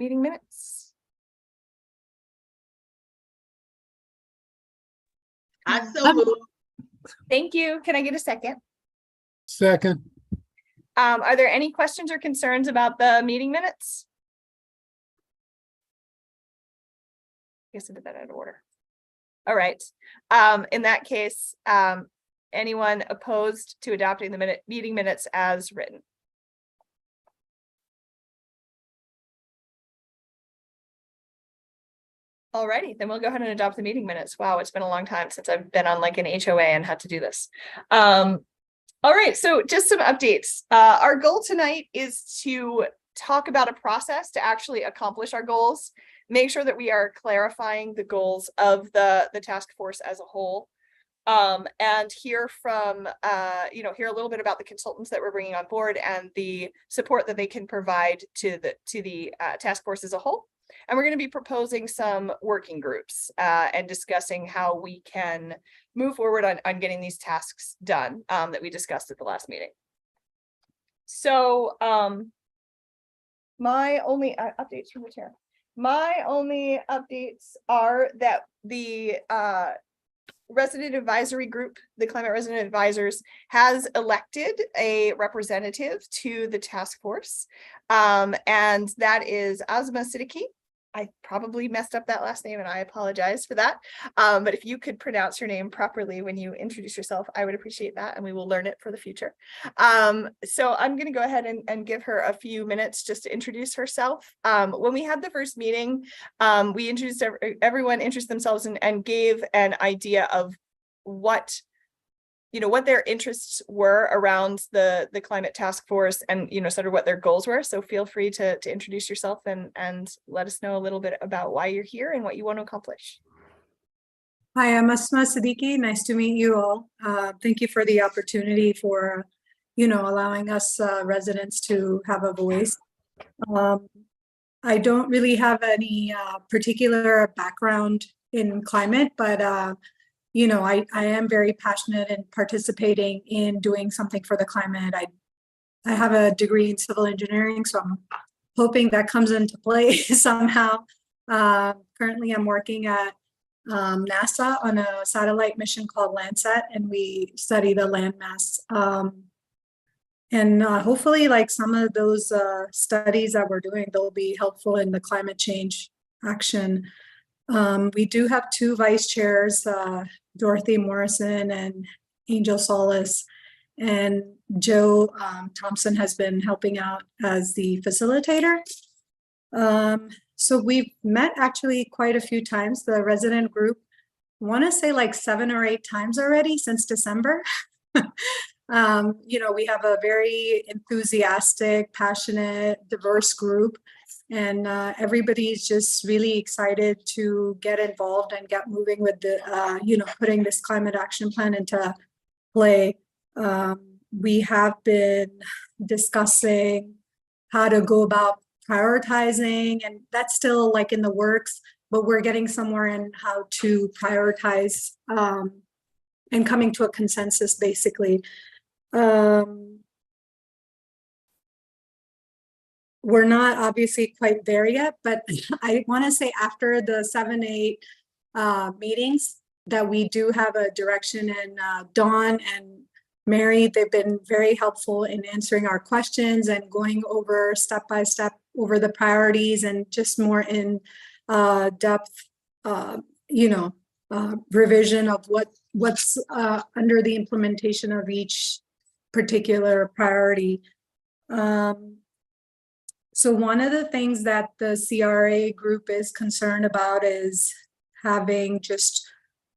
meeting minutes? I so moved. Thank you. Can I get a second? Second. Are there any questions or concerns about the meeting minutes? I guess I did that out of order. All right. In that case, anyone opposed to adopting the meeting minutes as written? Alrighty, then we'll go ahead and adopt the meeting minutes. Wow, it's been a long time since I've been on like an HOA and had to do this. All right, so just some updates. Our goal tonight is to talk about a process to actually accomplish our goals, make sure that we are clarifying the goals of the task force as a whole, and hear from, hear a little bit about the consultants that we're bringing on board and the support that they can provide to the task force as a whole. And we're going to be proposing some working groups and discussing how we can move forward on getting these tasks done that we discussed at the last meeting. So my only updates from the chair. My only updates are that the resident advisory group, the climate resident advisors, has elected a representative to the task force. And that is Azma Siddiqui. I probably messed up that last name and I apologize for that. But if you could pronounce your name properly when you introduce yourself, I would appreciate that and we will learn it for the future. So I'm going to go ahead and give her a few minutes just to introduce herself. When we had the first meeting, we introduced everyone introduced themselves and gave an idea of what their interests were around the climate task force and, sort of what their goals were. So feel free to introduce yourself and let us know a little bit about why you're here and what you want to accomplish. Hi, I'm Azma Siddiqui. Nice to meet you all. Thank you for the opportunity for, allowing us residents to have a voice. I don't really have any particular background in climate, but I am very passionate in participating in doing something for the climate. I have a degree in civil engineering, so I'm hoping that comes into play somehow. Currently, I'm working at NASA on a satellite mission called Landsat, and we study the landmass. And hopefully, like some of those studies that we're doing, they'll be helpful in the climate change action. We do have two vice chairs, Dorothy Morrison and Angel Solis, and Joe Thompson has been helping out as the facilitator. So we've met actually quite a few times, the resident group, I want to say like 7 or 8 times already since December. We have a very enthusiastic, passionate, diverse group. And everybody's just really excited to get involved and get moving with the, putting this climate action plan into play. We have been discussing how to go about prioritizing, and that's still like in the works, but we're getting somewhere in how to prioritize and coming to a consensus, basically. We're not obviously quite there yet, but I want to say after the 7-8 meetings that we do have a direction, and Dawn and Mary, they've been very helpful in answering our questions and going over step by step over the priorities and just more in depth, revision of what's under the implementation of each particular priority. So one of the things that the CRA group is concerned about is having just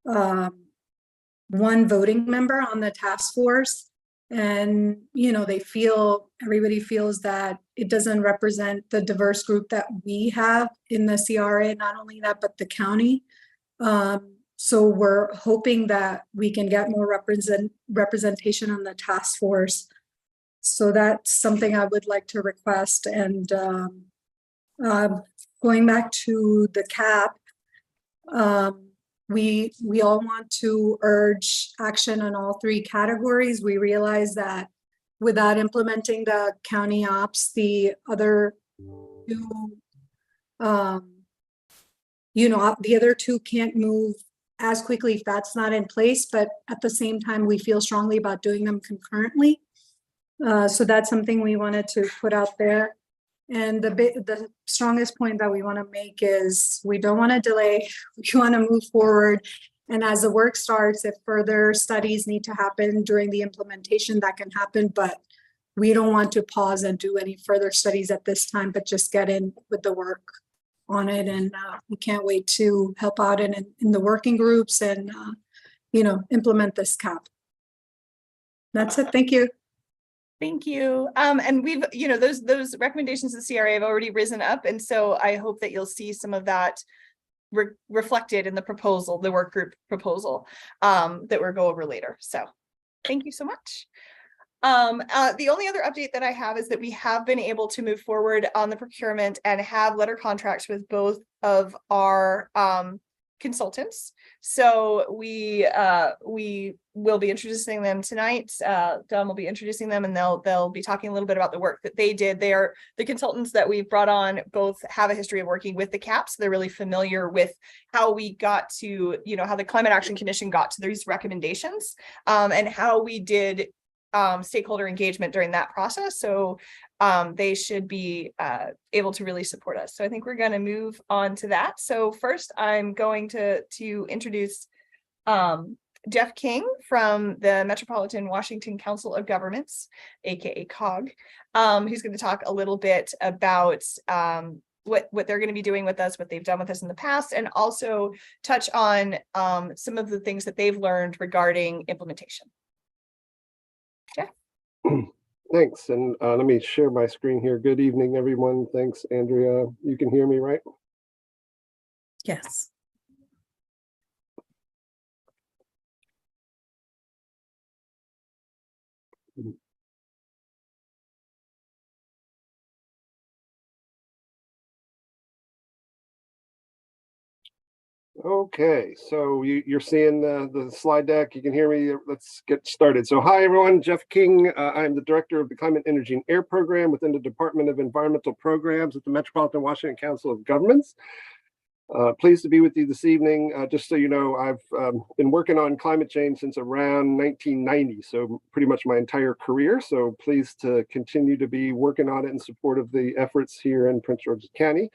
one voting member on the task force. And, everybody feels that it doesn't represent the diverse group that we have in the CRA, not only that, but the county. So we're hoping that we can get more representation on the task force. So that's something I would like to request. And going back to the cap, we all want to urge action on all 3 categories. We realize that without implementing the county ops, the other 2 You know, the other two can't move as quickly if that's not in place, but at the same time, we feel strongly about doing them concurrently. So that's something we wanted to put out there. And the strongest point that we want to make is we don't want to delay. We want to move forward. And as the work starts, if further studies need to happen during the implementation, that can happen. But we don't want to pause and do any further studies at this time, but just get in with the work on it. And we can't wait to help out in the working groups and, you know, implement this cap. That's it. Thank you. Thank you. And we've, you know, those recommendations of the CRA have already risen up. And so I hope that you'll see some of that reflected in the proposal, the work group proposal that we'll go over later. So thank you so much. The only other update that I have is that we have been able to move forward on the procurement and have letter contracts with both of our consultants. So we will be introducing them tonight. Don will be introducing them, and they'll be talking a little bit about the work that they did. They are the consultants that we've brought on, both have a history of working with the CAPs. They're really familiar with how we got to, you know, how the Climate Action Commission got to these recommendations, and how we did stakeholder engagement during that process. So they should be able to really support us. So I think we're going to move on to that. So first, I'm going to introduce Jeff King from the Metropolitan Washington Council of Governments, aka COG, who's going to talk a little bit about what they're going to be doing with us, what they've done with us in the past, and also touch on some of the things that they've learned regarding implementation. Jeff? Thanks. And let me share my screen here. Good evening, everyone. Thanks, Andrea. You can hear me, right? Yes. Okay, so you're seeing the slide deck. You can hear me. Let's get started. So hi, everyone. Jeff King. I'm the director of the Climate, Energy, and Air Program within the Department of Environmental Programs at the Metropolitan Washington Council of Governments. Pleased to be with you this evening. Just so you know, I've been working on climate change since around 1990, so pretty much my entire career. So pleased to continue to be working on it in support of the efforts here in Prince George's County.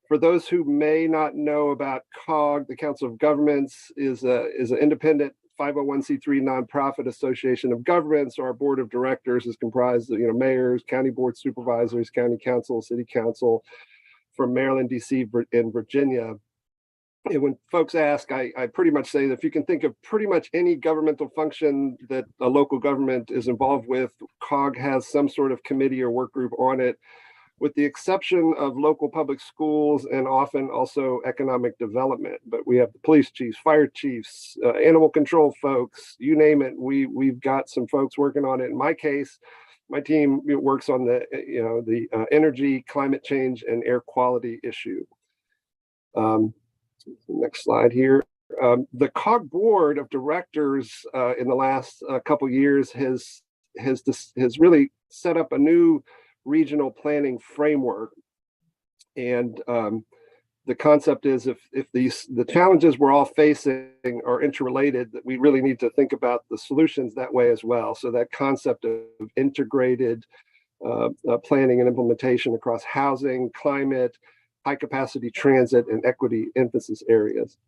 For those who may not know about COG, the Council of Governments is an independent 501c3 nonprofit association of governments. So our board of directors is comprised of, mayors, county board supervisors, county council, city council from Maryland, DC, and Virginia. And when folks ask, I pretty much say that if you can think of pretty much any governmental function that a local government is involved with, COG has some sort of committee or work group on it, with the exception of local public schools and often also economic development. But we have the police chiefs, fire chiefs, animal control folks, you name it. We've got some folks working on it. In my case, my team works on the energy, climate change, and air quality issue. Next slide here. The COG board of directors in the last couple years has really set up a new regional planning framework. And the concept is if the challenges we're all facing are interrelated, that we really need to think about the solutions that way as well. So that concept of integrated planning and implementation across housing, climate, high capacity transit, and equity emphasis areas.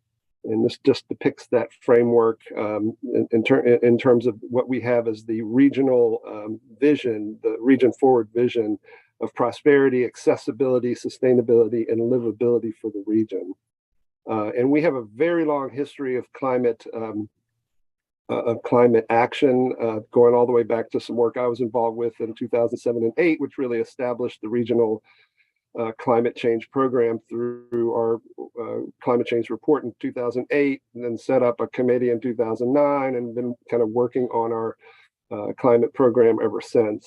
And this just depicts that framework in terms of what we have as the regional vision, the region forward vision of prosperity, accessibility, sustainability, and livability for the region. And we have a very long history of climate action, going all the way back to some work I was involved with in 2007 and 2008, which really established the regional climate change program through our climate change report in 2008, and then set up a committee in 2009, and been kind of working on our climate program ever since.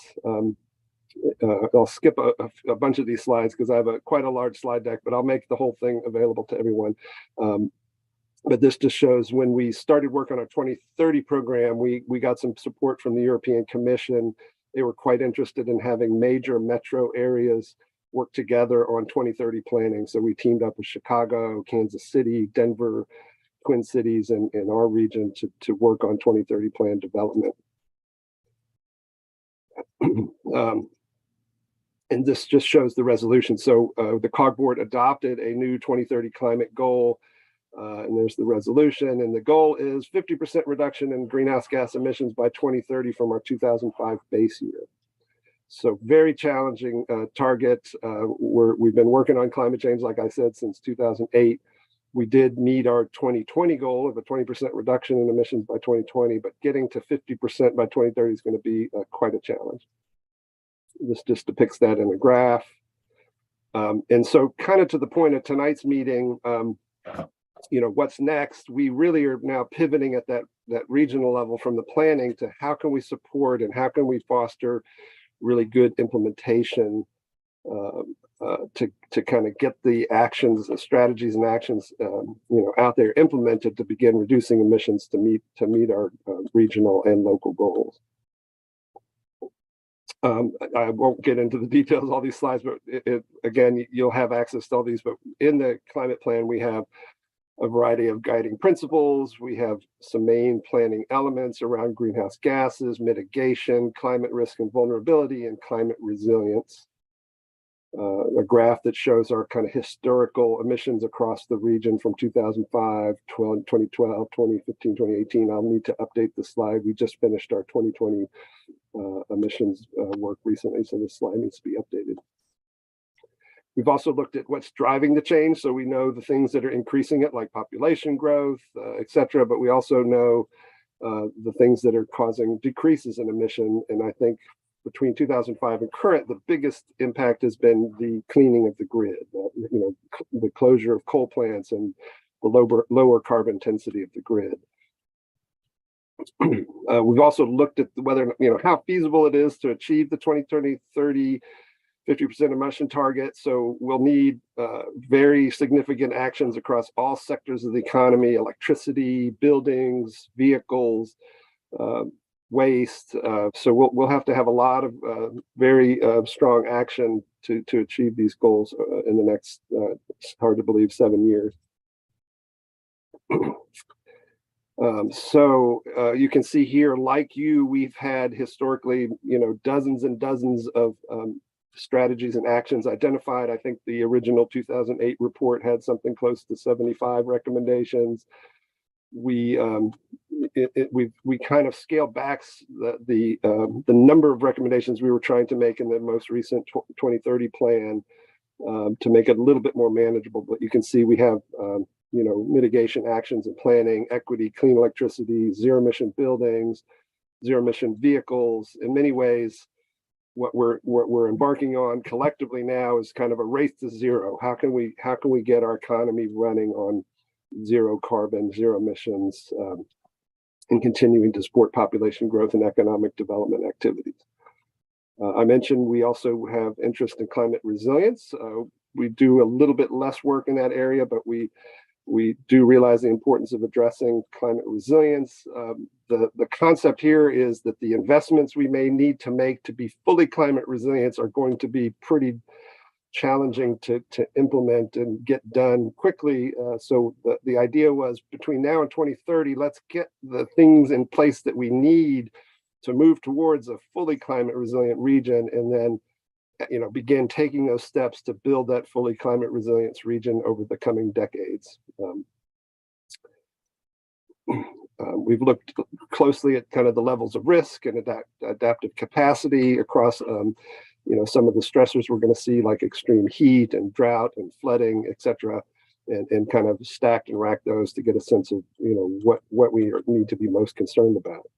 I'll skip a bunch of these slides because I have quite a large slide deck, but I'll make the whole thing available to everyone. But this just shows when we started work on our 2030 program, we got some support from the European Commission. They were quite interested in having major metro areas work together on 2030 planning. So we teamed up with Chicago, Kansas City, Denver, Twin Cities, and in our region to work on 2030 plan development. And this just shows the resolution. So the COG board adopted a new 2030 climate goal, and there's the resolution. And the goal is 50% reduction in greenhouse gas emissions by 2030 from our 2005 base year. So very challenging target. We've been working on climate change, like I said, since 2008. We did meet our 2020 goal of a 20% reduction in emissions by 2020, but getting to 50% by 2030 is going to be quite a challenge. This just depicts that in a graph. And so kind of to the point of tonight's meeting, what's next? We really are now pivoting at that regional level from the planning to how can we support and how can we foster really good implementation to kind of get the actions, the strategies and actions, out there implemented to begin reducing emissions to meet our regional and local goals. I won't get into the details of all these slides, but again, you'll have access to all these. But in the climate plan, we have a variety of guiding principles. We have some main planning elements around greenhouse gases, mitigation, climate risk and vulnerability, and climate resilience. A graph that shows our kind of historical emissions across the region from 2005, 2012, 2015, 2018. I'll need to update the slide. We just finished our 2020 emissions work recently, so this slide needs to be updated. We've also looked at what's driving the change. So we know the things that are increasing it, like population growth, et cetera, but we also know the things that are causing decreases in emission. And I think between 2005 and current, the biggest impact has been the cleaning of the grid, the closure of coal plants and the lower carbon intensity of the grid. We've also looked at whether, how feasible it is to achieve the 2030 50% emission target. So we'll need very significant actions across all sectors of the economy: electricity, buildings, vehicles, waste. So we'll have to have a lot of very strong action to achieve these goals in the next, it's hard to believe, 7 years. So you can see here, like we've had historically, dozens and dozens of strategies and actions identified. I think the original 2008 report had something close to 75 recommendations. We kind of scaled back the number of recommendations we were trying to make in the most recent 2030 plan to make it a little bit more manageable. But you can see we have mitigation actions and planning, equity, clean electricity, zero emission buildings, zero emission vehicles. In many ways, what we're embarking on collectively now is kind of a race to zero. How can we get our economy running on zero carbon, zero emissions, and continuing to support population growth and economic development activities? I mentioned we also have interest in climate resilience. We do a little bit less work in that area, but we do realize the importance of addressing climate resilience. The concept here is that the investments we may need to make to be fully climate resilient are going to be pretty challenging to implement and get done quickly. So the idea was between now and 2030, let's get the things in place that we need to move towards a fully climate resilient region, and then begin taking those steps to build that fully climate resilience region over the coming decades. We've looked closely at kind of the levels of risk and adaptive capacity across some of the stressors we're going to see, like extreme heat and drought and flooding, et cetera, and kind of stacked and racked those to get a sense of what we need to be most concerned about.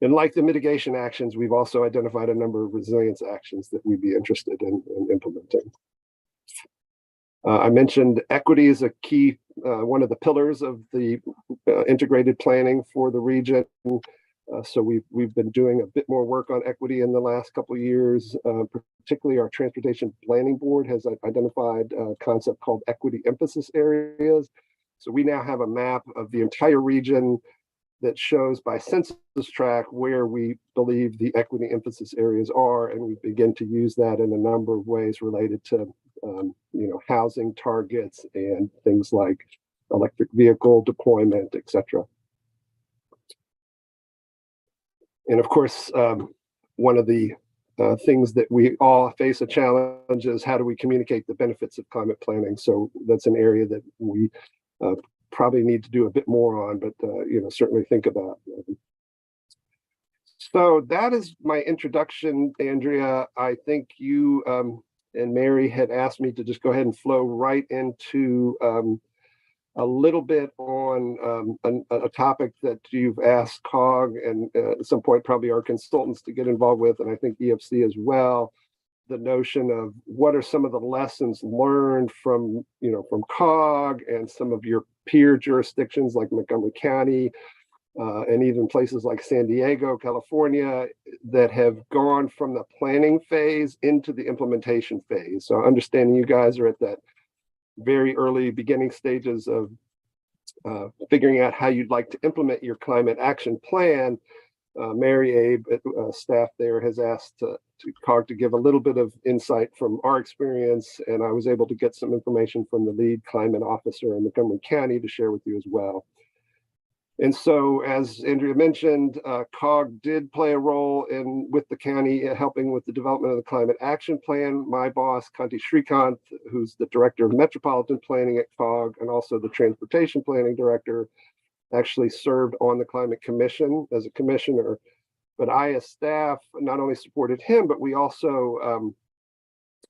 And like the mitigation actions, we've also identified a number of resilience actions that we'd be interested in implementing. I mentioned equity is a key, one of the pillars of the integrated planning for the region. So we've been doing a bit more work on equity in the last couple of years. Particularly our Transportation Planning Board has identified a concept called equity emphasis areas. So we now have a map of the entire region that shows by census tract where we believe the equity emphasis areas are, and we begin to use that in a number of ways related to housing targets and things like electric vehicle deployment, etc. And of course, one of the things that we all face a challenge is how do we communicate the benefits of climate planning? So that's an area that we probably need to do a bit more on, but certainly think about. So that is my introduction, Andrea. I think you and Mary had asked me to just go ahead and flow right into a little bit on a topic that you've asked COG and at some point probably our consultants to get involved with, and I think EFC as well, the notion of what are some of the lessons learned from COG and some of your peer jurisdictions like Montgomery County and even places like San Diego, California, that have gone from the planning phase into the implementation phase. So understanding you guys are at that very early beginning stages of figuring out how you'd like to implement your climate action plan. Mary Abe, staff there, has asked to COG to give a little bit of insight from our experience, and I was able to get some information from the lead climate officer in Montgomery County to share with you as well. And so, as Andrea mentioned, COG did play a role with the county helping with the development of the climate action plan. My boss, Kanti Srikanth, who's the director of metropolitan planning at COG and also the transportation planning director, actually served on the climate commission as a commissioner. But I, as staff, not only supported him, but we also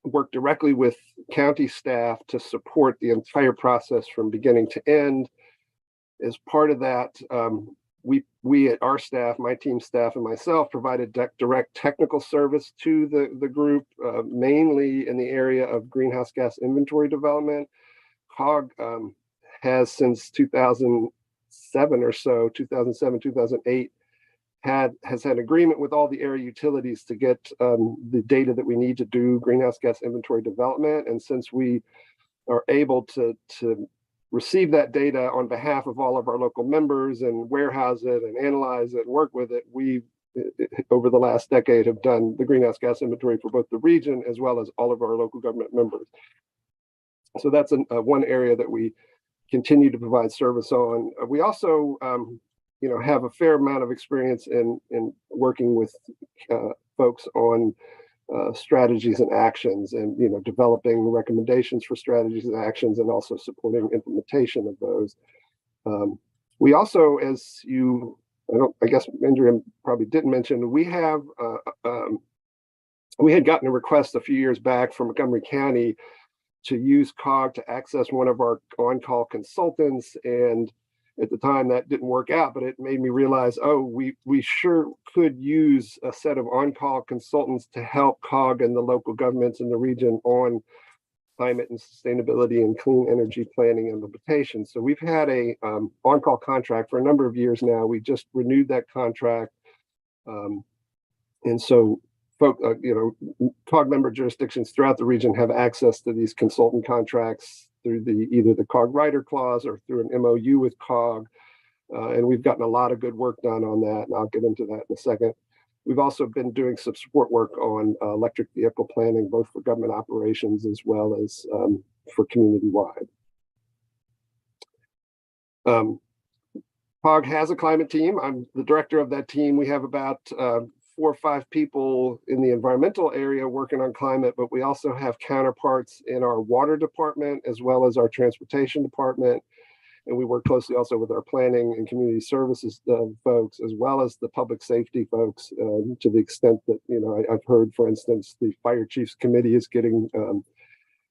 worked directly with county staff to support the entire process from beginning to end. As part of that, we at our staff, my team staff and myself, provided direct technical service to the group, mainly in the area of greenhouse gas inventory development. COG has since 2007 or so, 2007, 2008, has had agreement with all the area utilities to get the data that we need to do greenhouse gas inventory development. And since we are able to receive that data on behalf of all of our local members and warehouse it and analyze it and work with it, we, over the last decade, have done the greenhouse gas inventory for both the region as well as all of our local government members. So that's one area that we continue to provide service on. We also have a fair amount of experience in working with folks on strategies and actions, and developing recommendations for strategies and actions, and also supporting implementation of those. We also, as I guess Andrea probably didn't mention, we had gotten a request a few years back from Montgomery County to use COG to access one of our on-call consultants, and at the time that didn't work out, but it made me realize, we sure could use a set of on-call consultants to help COG and the local governments in the region on climate and sustainability and clean energy planning and implementation. So we've had a on-call contract for a number of years now. We just renewed that contract. And so COG member jurisdictions throughout the region have access to these consultant contracts through either the COG rider clause or through an MOU with COG. And we've gotten a lot of good work done on that, and I'll get into that in a second. We've also been doing some support work on electric vehicle planning, both for government operations as well as for community-wide. COG has a climate team. I'm the director of that team. We have about 4 or 5 people in the environmental area working on climate, but we also have counterparts in our water department as well as our transportation department. And we work closely also with our planning and community services folks, as well as the public safety folks, to the extent that, I've heard, for instance, the fire chiefs committee is getting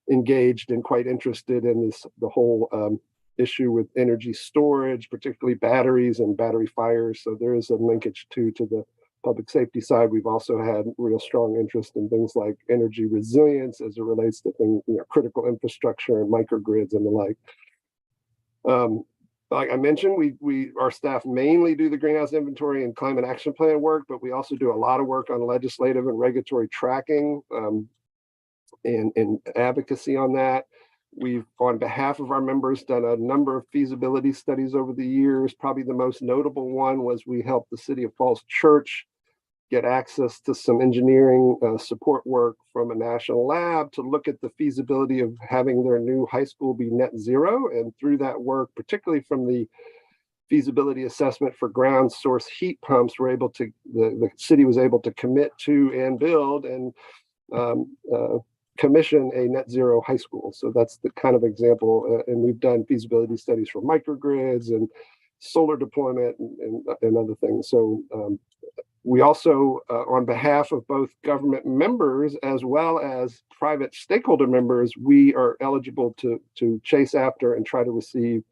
engaged and quite interested in the whole issue with energy storage, particularly batteries and battery fires. So there is a linkage to the public safety side. We've also had real strong interest in things like energy resilience as it relates to things, critical infrastructure and microgrids and the like. Like I mentioned, our staff mainly do the greenhouse inventory and climate action plan work, but we also do a lot of work on legislative and regulatory tracking and advocacy on that. We've, on behalf of our members, done a number of feasibility studies over the years. Probably the most notable one was we helped the City of Falls Church get access to some engineering support work from a national lab to look at the feasibility of having their new high school be net zero. And through that work, particularly from the feasibility assessment for ground source heat pumps, we're able to, the city was able to commit to and build and commission a net zero high school. So that's the kind of example. And we've done feasibility studies for microgrids and solar deployment and other things. So we also, on behalf of both government members as well as private stakeholder members, we are eligible to chase after and try to receive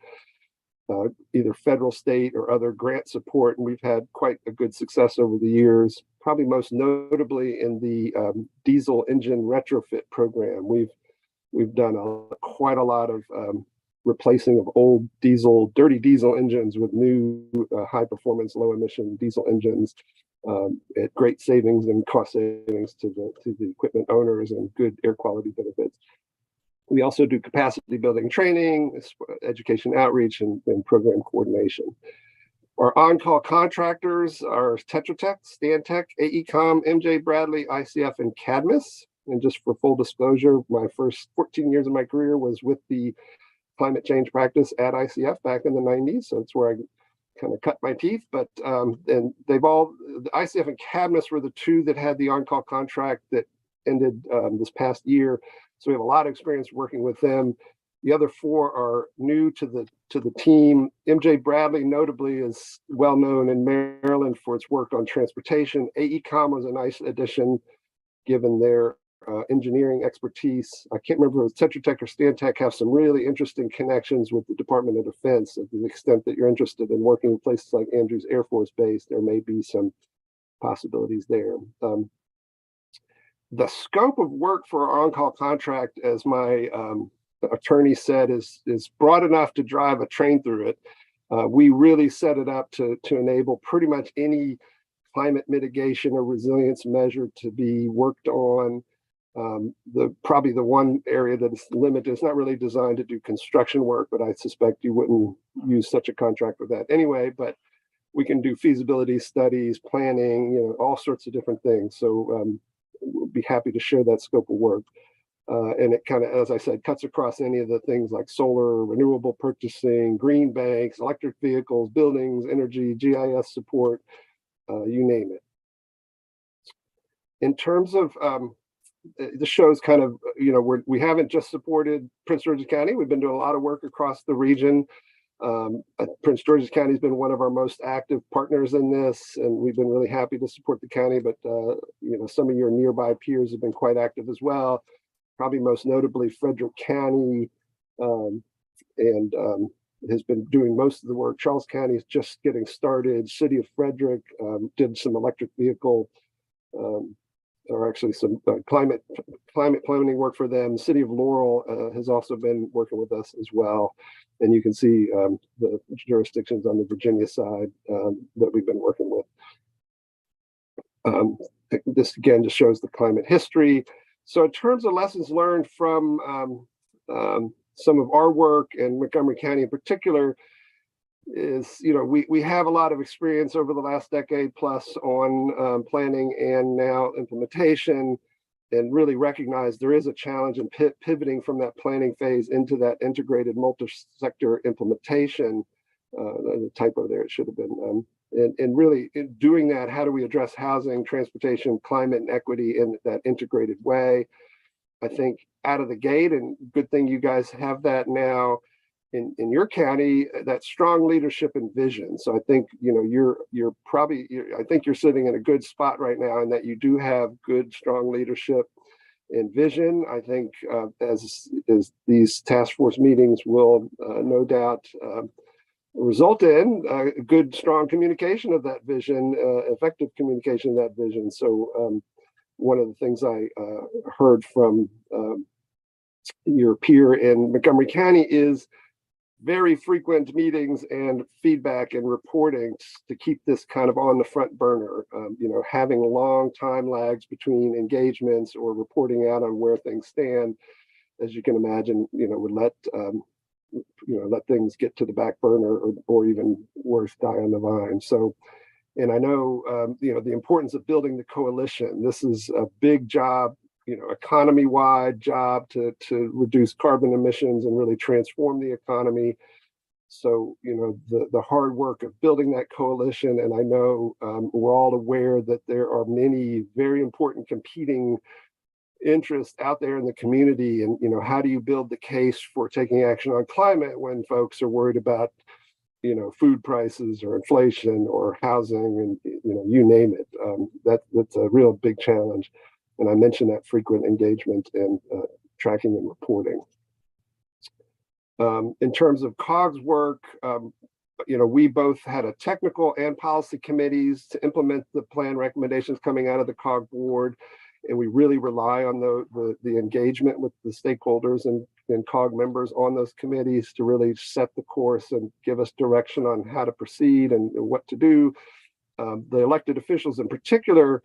either federal, state, or other grant support. And we've had quite a good success over the years, probably most notably in the diesel engine retrofit program. We've done quite a lot of replacing of old diesel, dirty diesel engines with new high performance, low emission diesel engines at great savings and cost savings to the equipment owners and good air quality benefits. We also do capacity building training, education outreach, and program coordination. Our on-call contractors are Tetra Tech, Stantec, AECom, MJ Bradley, ICF, and Cadmus. And just for full disclosure, my first 14 years of my career was with the climate change practice at ICF back in the 90s. So that's where I kind of cut my teeth. But and they've all, the ICF and Cadmus were the two that had the on-call contract that ended this past year. So we have a lot of experience working with them. The other four are new to the team. MJ Bradley notably is well known in Maryland for its work on transportation. AECom was a nice addition given their engineering expertise. I can't remember if it was Tetra Tech or Stantec have some really interesting connections with the Department of Defense. To the extent that you're interested in working in places like Andrews Air Force Base, there may be some possibilities there. The scope of work for our on-call contract, as my attorney said, is broad enough to drive a train through it. We really set it up to enable pretty much any climate mitigation or resilience measure to be worked on. Probably the one area that is limited, it's not really designed to do construction work, but I suspect you wouldn't use such a contract for that anyway. But we can do feasibility studies, planning, all sorts of different things. So we'll be happy to share that scope of work. And it kind of, as I said, cuts across any of the things like solar, renewable purchasing, green banks, electric vehicles, buildings, energy, GIS support, you name it. In terms of, this shows kind of, we haven't just supported Prince George's County. We've been doing a lot of work across the region. Prince George's County has been one of our most active partners in this, and we've been really happy to support the county, but some of your nearby peers have been quite active as well. Probably most notably Frederick County and has been doing most of the work. Charles County is just getting started. City of Frederick did some electric vehicle or actually some climate planning work for them. The City of Laurel has also been working with us as well. And you can see the jurisdictions on the Virginia side that we've been working with. This again just shows the climate history. So in terms of lessons learned from some of our work, and Montgomery County in particular, is we have a lot of experience over the last decade plus on planning and now implementation, and really recognize there is a challenge in pivoting from that planning phase into that integrated multi-sector implementation. The typo there, it should have been. And really in doing that, how do we address housing, transportation, climate, and equity in that integrated way? I think out of the gate, and good thing you guys have that now in your county, that strong leadership and vision. So I think you're I think you're sitting in a good spot right now, in that you do have good, strong leadership and vision. I think as these task force meetings will no doubt result in good, strong communication of that vision, effective communication of that vision. So one of the things I heard from your peer in Montgomery County is very frequent meetings and feedback and reporting to keep this kind of on the front burner. Having long time lags between engagements or reporting out on where things stand, as you can imagine, would let let things get to the back burner, or even worse, die on the vine. So, and I know the importance of building the coalition. This is a big job, economy-wide job to reduce carbon emissions and really transform the economy. So, the hard work of building that coalition, and I know we're all aware that there are many very important competing interests out there in the community. And, how do you build the case for taking action on climate when folks are worried about, food prices or inflation or housing and, you name it. That's a real big challenge. And I mentioned that frequent engagement and tracking and reporting. In terms of COG's work, we both had a technical and policy committees to implement the plan recommendations coming out of the COG board. And we really rely on the engagement with the stakeholders and COG members on those committees to really set the course and give us direction on how to proceed and what to do. The elected officials in particular,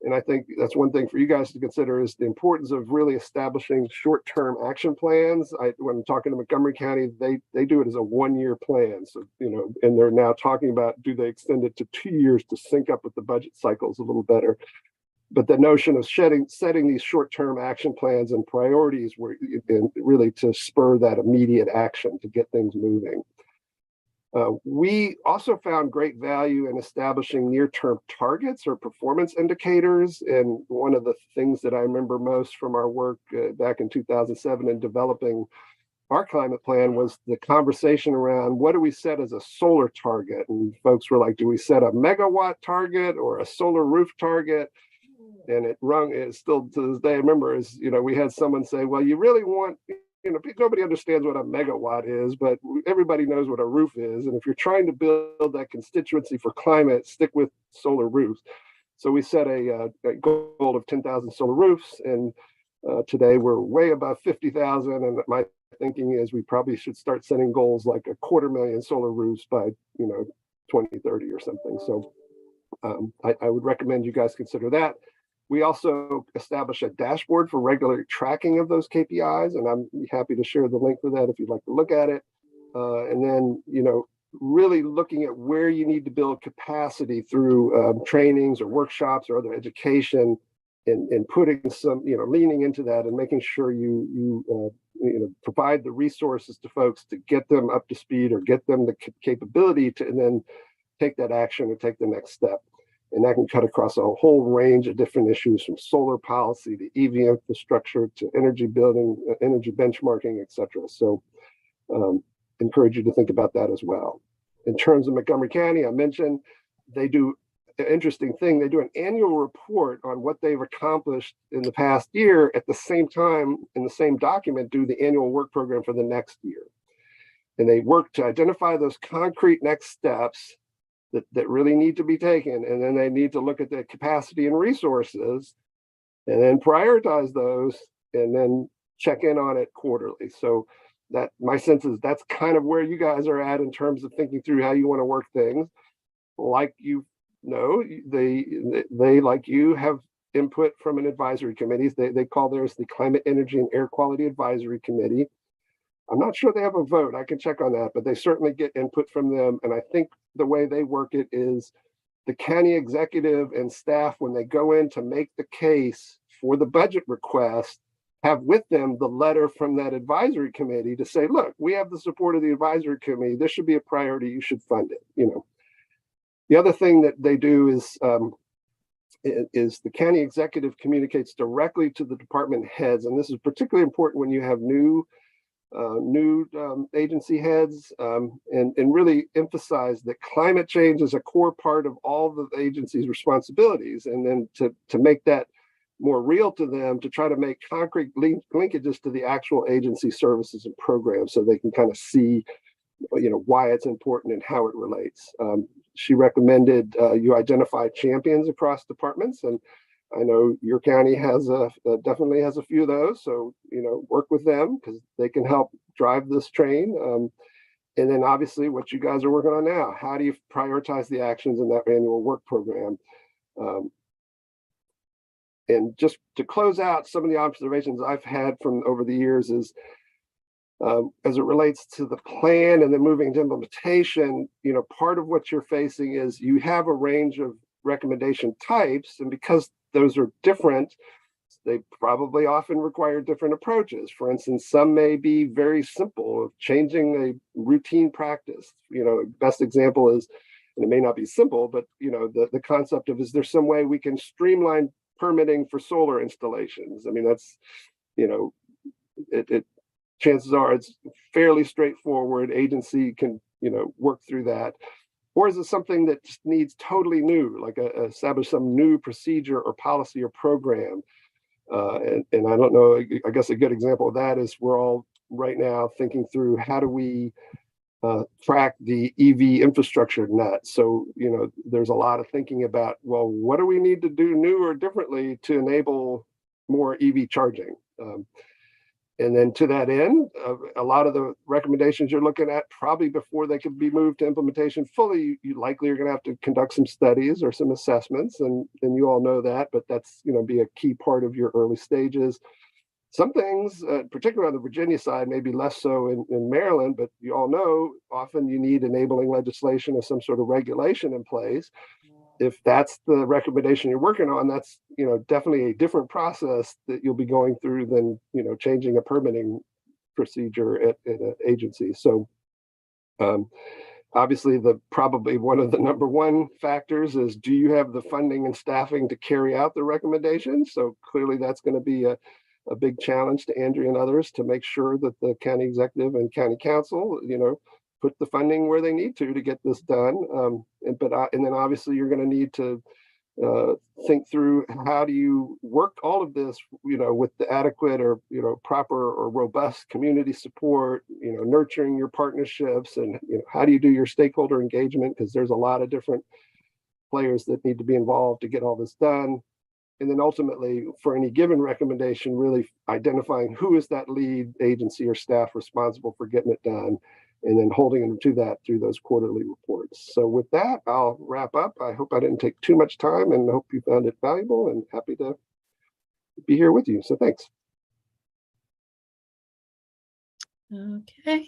and I think that's one thing for you guys to consider, is the importance of really establishing short-term action plans. When I'm talking to Montgomery County, they do it as a one-year plan. So, and they're now talking about, do they extend it to 2 years to sync up with the budget cycles a little better? But the notion of setting these short-term action plans and priorities and really to spur that immediate action to get things moving. We also found great value in establishing near-term targets or performance indicators. And one of the things that I remember most from our work back in 2007 in developing our climate plan was the conversation around, what do we set as a solar target? And folks were like, do we set a megawatt target or a solar roof target? And it's still to this day, I remember, we had someone say, well, you really want, nobody understands what a megawatt is, but everybody knows what a roof is. And if you're trying to build that constituency for climate, stick with solar roofs. So we set a goal of 10,000 solar roofs. And today we're way above 50,000. And my thinking is we probably should start setting goals like 250,000 solar roofs by, 2030 or something. So I would recommend you guys consider that. We also establish a dashboard for regular tracking of those KPIs, and I'm happy to share the link for that if you'd like to look at it. And then, really looking at where you need to build capacity through trainings or workshops or other education, and putting some, leaning into that and making sure you provide the resources to folks to get them up to speed or get them the capability to, and then take that action or take the next step. And that can cut across a whole range of different issues, from solar policy to EV infrastructure to energy building, energy benchmarking, et cetera. So encourage you to think about that as well. In terms of Montgomery County, I mentioned they do an interesting thing. They do an annual report on what they've accomplished in the past year. At the same time, in the same document, do the annual work program for the next year. And they work to identify those concrete next steps that really need to be taken. And then they need to look at the capacity and resources and then prioritize those and then check in on it quarterly. So that, my sense is, that's kind of where you guys are at in terms of thinking through how you want to work things. Like, they like you have input from an advisory committee. They call theirs the Climate, Energy, and Air Quality Advisory Committee. I'm not sure they have a vote. I can check on that, but they certainly get input from them. And I think the way they work it is the county executive and staff, when they go in to make the case for the budget request, have with them the letter from that advisory committee to say, look, we have the support of the advisory committee. This should be a priority. You should fund it. The other thing that they do is the county executive communicates directly to the department heads. And this is particularly important when you have new agency heads, and really emphasize that climate change is a core part of all the agency's responsibilities. And then to make that more real to them, to try to make concrete linkages to the actual agency services and programs so they can kind of see, why it's important and how it relates. She recommended you identify champions across departments, and I know your county has definitely has a few of those. So, work with them because they can help drive this train. And then obviously what you guys are working on now, how do you prioritize the actions in that annual work program? And just to close out, some of the observations I've had from over the years is, as it relates to the plan and then moving to implementation, part of what you're facing is you have a range of recommendation types, and because those are different, they probably often require different approaches. For instance, some may be very simple, changing a routine practice. Best example is, and it may not be simple, but the concept of, is there some way we can streamline permitting for solar installations? I mean, that's, chances are it's fairly straightforward. Agency can, work through that. Or is it something that just needs totally new, like establish some new procedure or policy or program? And I don't know, I guess a good example of that is we're all right now thinking through how do we track the EV infrastructure net. So, there's a lot of thinking about, well, what do we need to do new or differently to enable more EV charging? And then to that end, a lot of the recommendations you're looking at, probably before they could be moved to implementation fully, you likely are going to have to conduct some studies or some assessments, and you all know that, but that's be a key part of your early stages. Some things, particularly on the Virginia side, maybe less so in Maryland, but you all know often you need enabling legislation or some sort of regulation in place. If that's the recommendation you're working on, that's definitely a different process that you'll be going through than changing a permitting procedure at an agency. So obviously, probably one of the number one factors is, do you have the funding and staffing to carry out the recommendations? So clearly that's going to be a big challenge to Andrea and others to make sure that the county executive and county council, put the funding where they need to get this done. And then obviously you're going to need to think through, how do you work all of this, with the adequate or, proper or robust community support, nurturing your partnerships, and, how do you do your stakeholder engagement? Because there's a lot of different players that need to be involved to get all this done. And then ultimately, for any given recommendation, really identifying who is that lead agency or staff responsible for getting it done, and then holding them to that through those quarterly reports. So with that, I'll wrap up. I hope I didn't take too much time, and hope you found it valuable, and happy to be here with you. So thanks. Okay.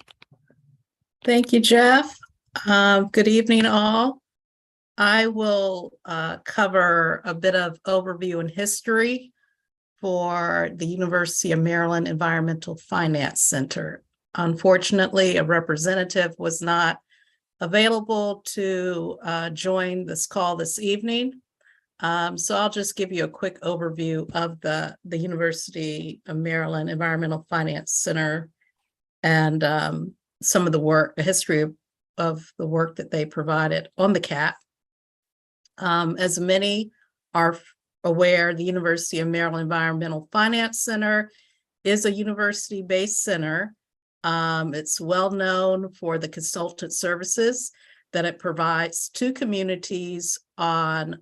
Thank you, Jeff. Good evening, all. I will cover a bit of overview and history for the University of Maryland Environmental Finance Center. Unfortunately, a representative was not available to join this call this evening. So I'll just give you a quick overview of the University of Maryland Environmental Finance Center and some of the work, the history of the work that they provided on the CAP. As many are aware, the University of Maryland Environmental Finance Center is a university-based center. It's well known for the consultant services that it provides to communities on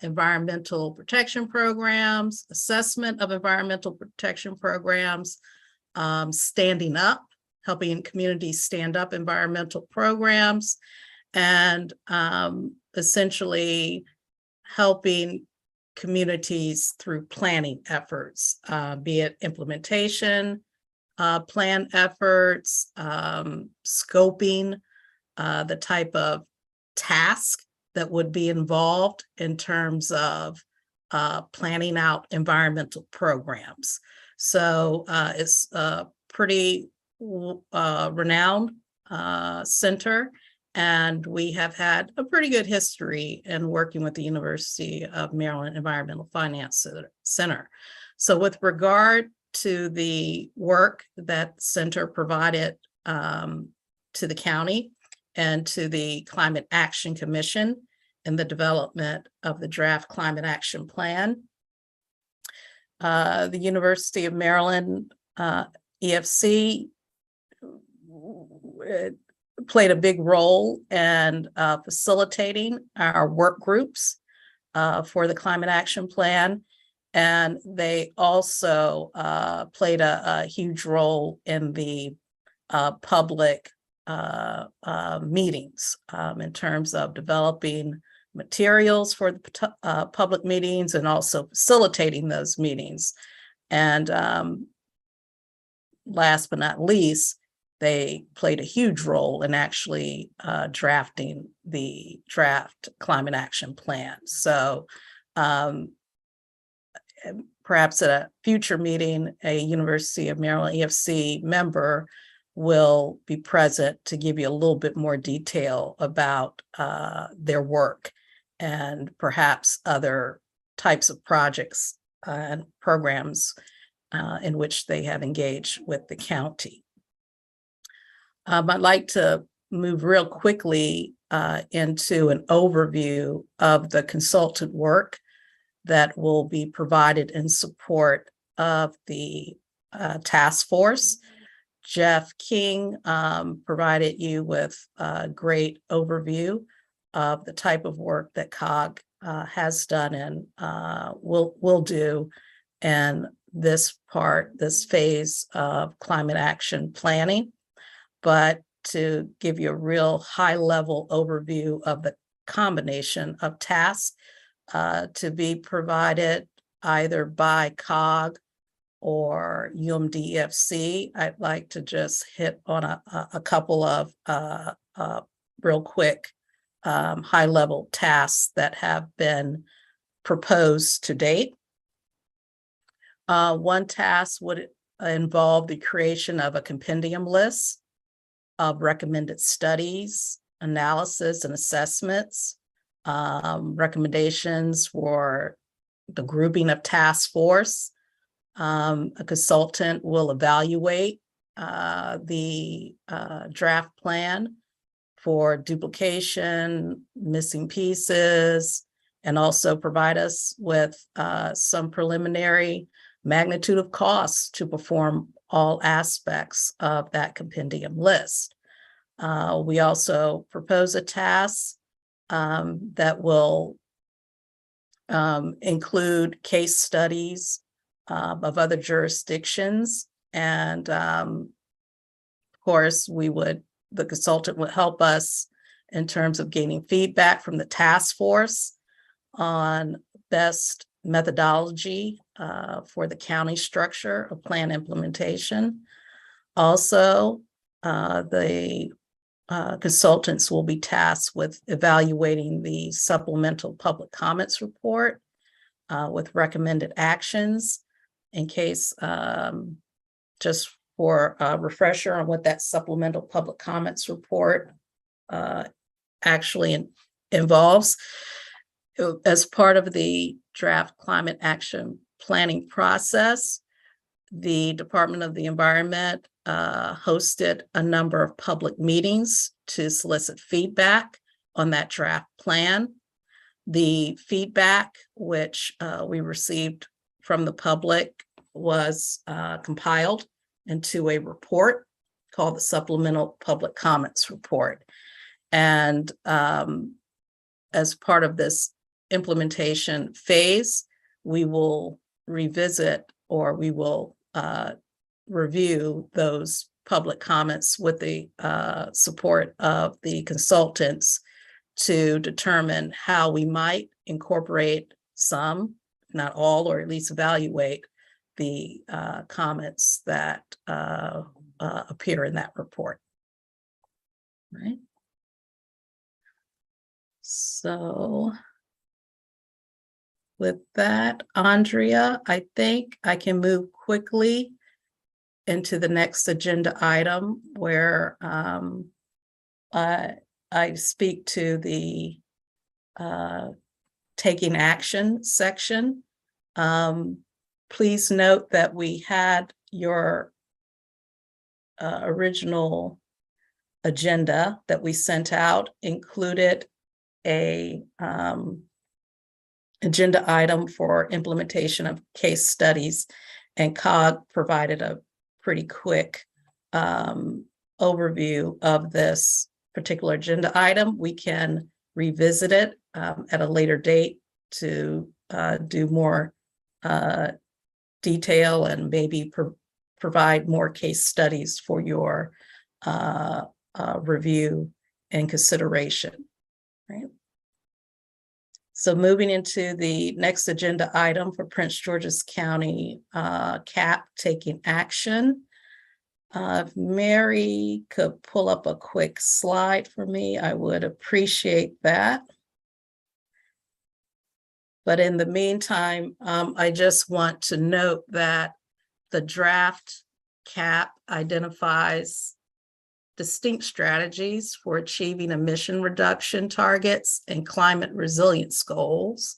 environmental protection programs, assessment of environmental protection programs, standing up, helping communities stand up environmental programs, and essentially helping communities through planning efforts, be it implementation, plan efforts, scoping, the type of task that would be involved in terms of planning out environmental programs. So it's a pretty renowned center, and we have had a pretty good history in working with the University of Maryland Environmental Finance Center. So with regard to the work that the center provided to the county and to the Climate Action Commission in the development of the draft Climate Action Plan, the University of Maryland EFC played a big role in facilitating our work groups for the Climate Action Plan. And they also played a huge role in the public meetings in terms of developing materials for the public meetings and also facilitating those meetings. And last but not least, they played a huge role in actually drafting the draft climate action plan. So perhaps at a future meeting, a University of Maryland EFC member will be present to give you a little bit more detail about their work and perhaps other types of projects and programs in which they have engaged with the county. I'd like to move real quickly into an overview of the consultant work that will be provided in support of the task force. Jeff King provided you with a great overview of the type of work that COG has done and will do in this phase of climate action planning. But to give you a real high-level overview of the combination of tasks to be provided either by COG or UMDFC, I'd like to just hit on a couple of real quick high-level tasks that have been proposed to date. One task would involve the creation of a compendium list of recommended studies, analysis, and assessments, recommendations for the grouping of task force. A consultant will evaluate the draft plan for duplication, missing pieces, and also provide us with some preliminary magnitude of costs to perform all aspects of that compendium list. We also propose a task that will include case studies of other jurisdictions. And of course, the consultant would help us in terms of gaining feedback from the task force on best methodology for the county structure of plan implementation. Also, the consultants will be tasked with evaluating the supplemental public comments report with recommended actions. In case, just for a refresher on what that supplemental public comments report actually involves. As part of the draft climate action planning process, the Department of the Environment hosted a number of public meetings to solicit feedback on that draft plan. The feedback which we received from the public was compiled into a report called the Supplemental Public Comments Report. And as part of this implementation phase, we will revisit or we will review those public comments with the support of the consultants to determine how we might incorporate some, not all, or at least evaluate the comments that appear in that report. Right. So with that, Andrea, I think I can move quickly into the next agenda item where I speak to the taking action section. Please note that we had your original agenda that we sent out included a agenda item for implementation of case studies, and COG provided a pretty quick overview of this particular agenda item. We can revisit it at a later date to do more detail and maybe provide more case studies for your review and consideration, right? So moving into the next agenda item for Prince George's County CAP taking action. If Mary could pull up a quick slide for me, I would appreciate that. But in the meantime, I just want to note that the draft CAP identifies distinct strategies for achieving emission reduction targets and climate resilience goals.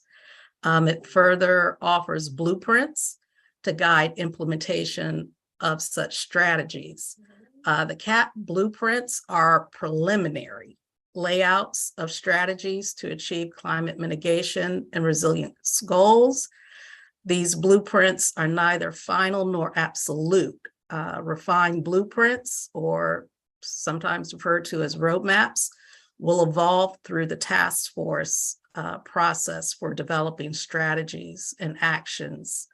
It further offers blueprints to guide implementation of such strategies. The CAP blueprints are preliminary layouts of strategies to achieve climate mitigation and resilience goals. These blueprints are neither final nor absolute. Refined blueprints, or sometimes referred to as roadmaps, will evolve through the task force process for developing strategies and actions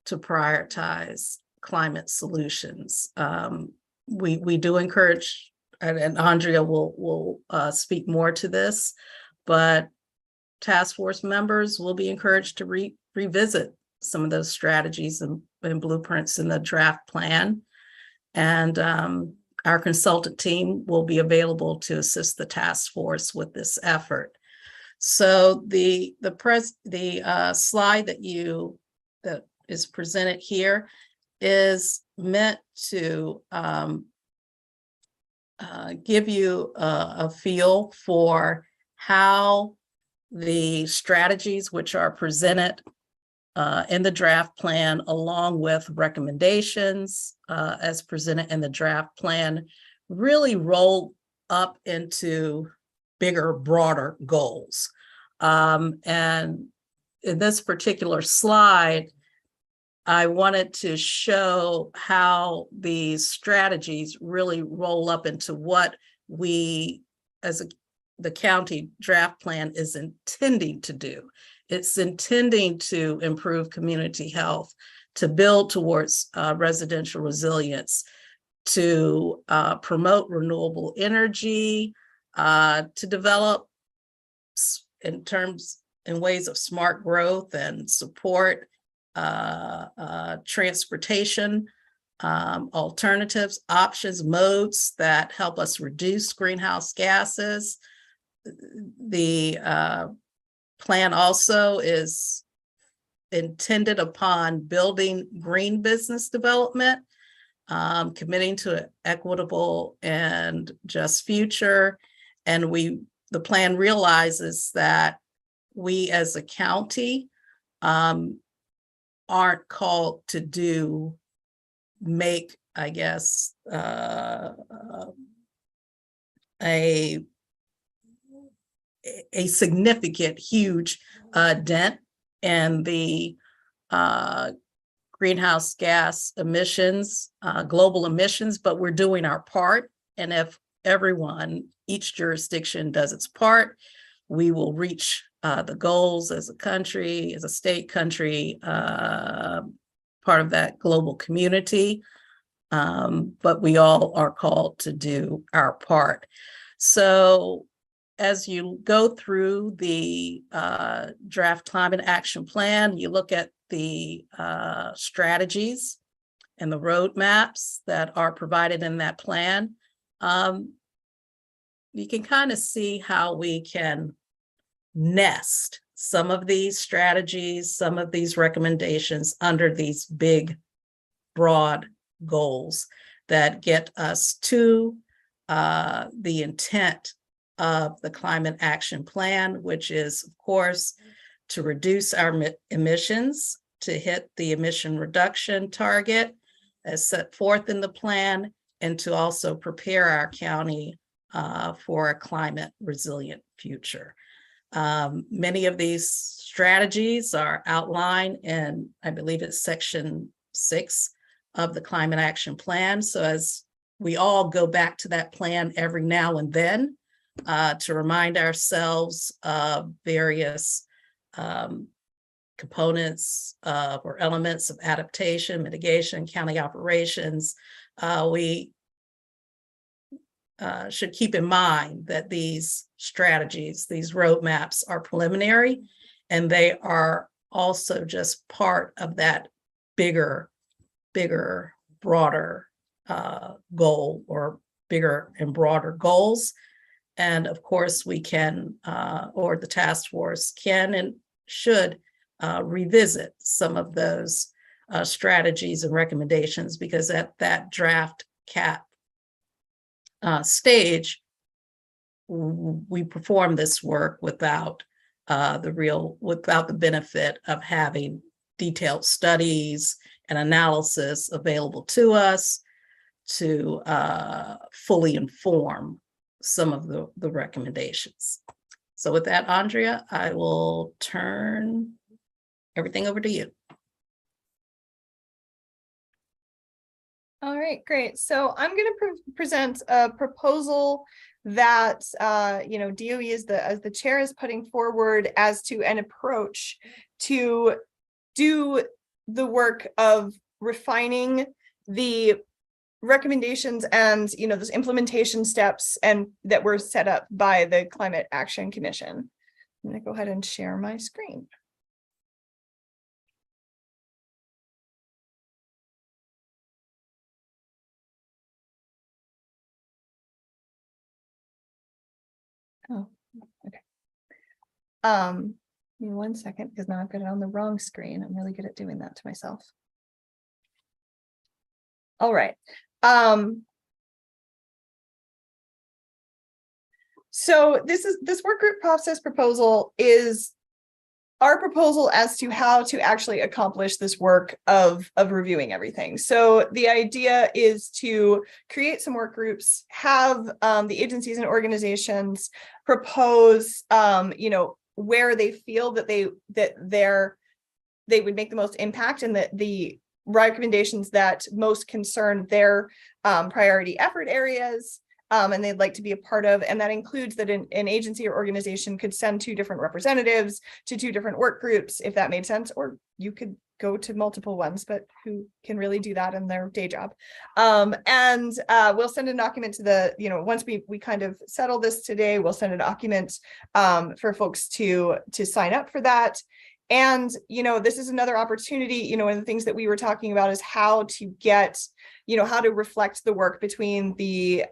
to prioritize climate solutions. We do encourage, and Andrea will speak more to this, but task force members will be encouraged to revisit some of those strategies and blueprints in the draft plan. And our consultant team will be available to assist the task force with this effort. So the slide that is presented here is meant to give you a feel for how the strategies which are presented in the draft plan, along with recommendations as presented in the draft plan, really roll up into bigger, broader goals. And in this particular slide, I wanted to show how these strategies really roll up into what we, as the county draft plan, is intending to do. It's intending to improve community health, to build towards residential resilience, to promote renewable energy, to develop in ways of smart growth and support transportation alternatives, options, modes that help us reduce greenhouse gases. The plan also is intended upon building green business development, committing to an equitable and just future. And the plan realizes that we as a county aren't called to make, I guess, a significant, huge dent in the greenhouse gas emissions, global emissions, but we're doing our part. And if each jurisdiction does its part, we will reach the goals as a country, as a state country, part of that global community. But we all are called to do our part. So as you go through the draft climate action plan, you look at the strategies and the roadmaps that are provided in that plan. You can kind of see how we can nest some of these strategies, some of these recommendations under these big, broad goals that get us to the intent of the climate action plan, which is, of course, to reduce our emissions, to hit the emission reduction target as set forth in the plan, and to also prepare our county for a climate resilient future. Many of these strategies are outlined in, I believe it's section 6 of the climate action plan. So as we all go back to that plan every now and then to remind ourselves of various components or elements of adaptation, mitigation, county operations, we should keep in mind that these strategies, these roadmaps are preliminary, and they are also just part of that bigger, broader goal, or bigger and broader goals. And of course, we can, or the task force can and should revisit some of those strategies and recommendations, because at that draft cap stage, we perform this work without the benefit of having detailed studies and analysis available to us to fully inform some of the recommendations. So with that, Andrea, I will turn everything over to you. All right, great. So I'm going to present a proposal that DOE as the chair is putting forward as to an approach to do the work of refining the recommendations and those implementation steps and that were set up by the Climate Action Commission. I'm going to go ahead and share my screen. Oh, okay. Give me 1 second, because now I've got it on the wrong screen. I'm really good at doing that to myself. All right. So this work group process proposal is our proposal as to how to actually accomplish this work of reviewing everything. So the idea is to create some work groups, have the agencies and organizations propose, where they feel that they would make the most impact, and that the recommendations that most concern their priority effort areas, and they'd like to be a part of. And that includes that an agency or organization could send 2 different representatives to 2 different work groups, if that made sense, or you could go to multiple ones, but who can really do that in their day job? And we'll send a document to the, once we kind of settle this today, we'll send a document for folks to sign up for that. And, this is another opportunity, one of the things that we were talking about is how to get, how to reflect the work between the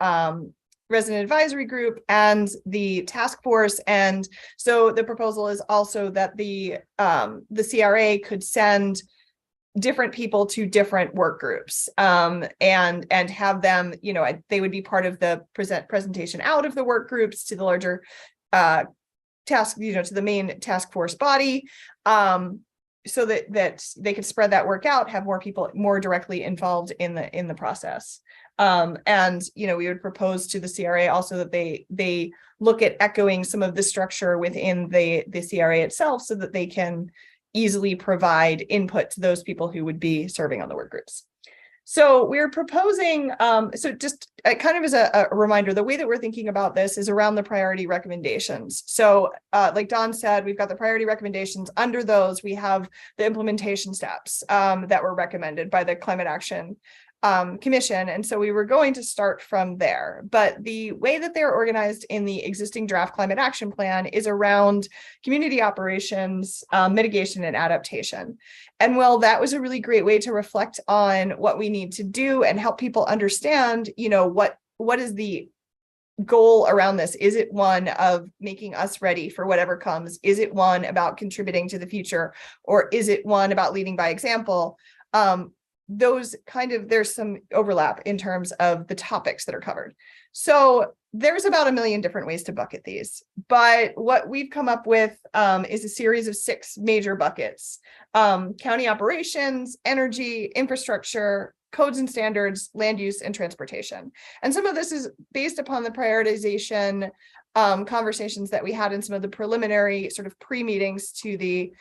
resident advisory group and the task force. And so the proposal is also that the CRA could send different people to different work groups, and have them, they would be part of the presentation out of the work groups to the larger task, to the main task force body, so that they could spread that work out, have more people more directly involved in the process. And we would propose to the CRA also that they look at echoing some of the structure within the CRA itself, so that they can easily provide input to those people who would be serving on the work groups. So we're proposing, so just kind of as a reminder, the way that we're thinking about this is around the priority recommendations. So like Don said, we've got the priority recommendations. Under those, we have the implementation steps that were recommended by the Climate Action Commission. And so we were going to start from there. But the way that they're organized in the existing draft climate action plan is around community operations, mitigation, and adaptation. And well, that was a really great way to reflect on what we need to do and help people understand, what is the goal around this? Is it one of making us ready for whatever comes? Is it one about contributing to the future? Or is it one about leading by example? Those there's some overlap in terms of the topics that are covered. So there's about 1 million different ways to bucket these, but what we've come up with is a series of 6 major buckets: county operations, energy, infrastructure, codes and standards, land use, and transportation. And some of this is based upon the prioritization conversations that we had in some of the preliminary sort of pre-meetings to the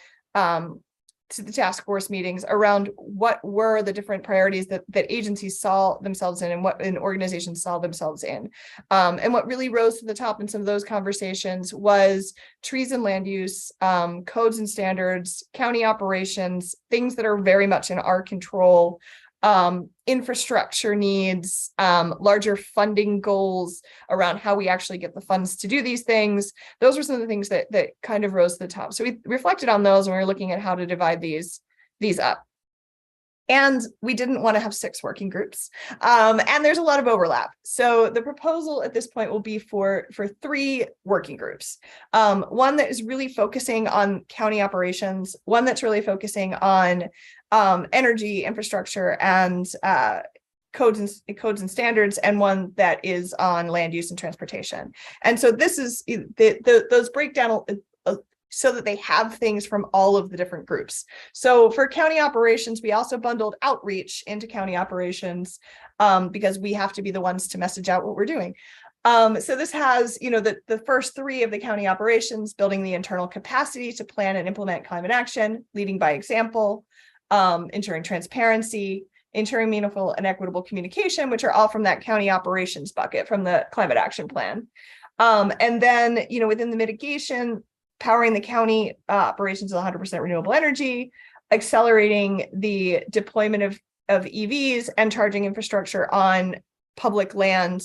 task force meetings around what were the different priorities that agencies saw themselves in, and what an organization saw themselves in. And what really rose to the top in some of those conversations was trees and land use, codes and standards, county operations, things that are very much in our control, infrastructure needs, larger funding goals around how we actually get the funds to do these things. Those were some of the things that kind of rose to the top. So we reflected on those when we were looking at how to divide these up. And we didn't want to have 6 working groups. And there's a lot of overlap. So the proposal at this point will be for 3 working groups. One that is really focusing on county operations, one that's really focusing on energy infrastructure and codes and standards, and one that is on land use and transportation. And so this is those breakdown so that they have things from all of the different groups. So for county operations, we also bundled outreach into county operations because we have to be the ones to message out what we're doing. So this has, the first 3 of the county operations: building the internal capacity to plan and implement climate action, leading by example, ensuring transparency, ensuring meaningful and equitable communication, which are all from that county operations bucket from the climate action plan. And then, within the mitigation, powering the county operations with 100% renewable energy, accelerating the deployment of EVs and charging infrastructure on public land,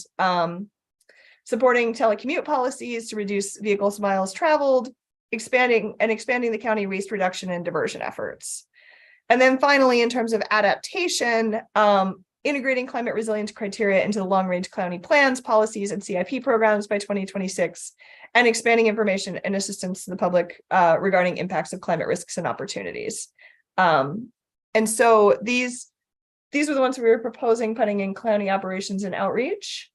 supporting telecommute policies to reduce vehicles miles traveled, expanding the county waste reduction and diversion efforts. And then finally, in terms of adaptation, integrating climate resilience criteria into the long-range county plans, policies, and CIP programs by 2026, and expanding information and assistance to the public regarding impacts of climate risks and opportunities. And so these were the ones we were proposing putting in county operations and outreach.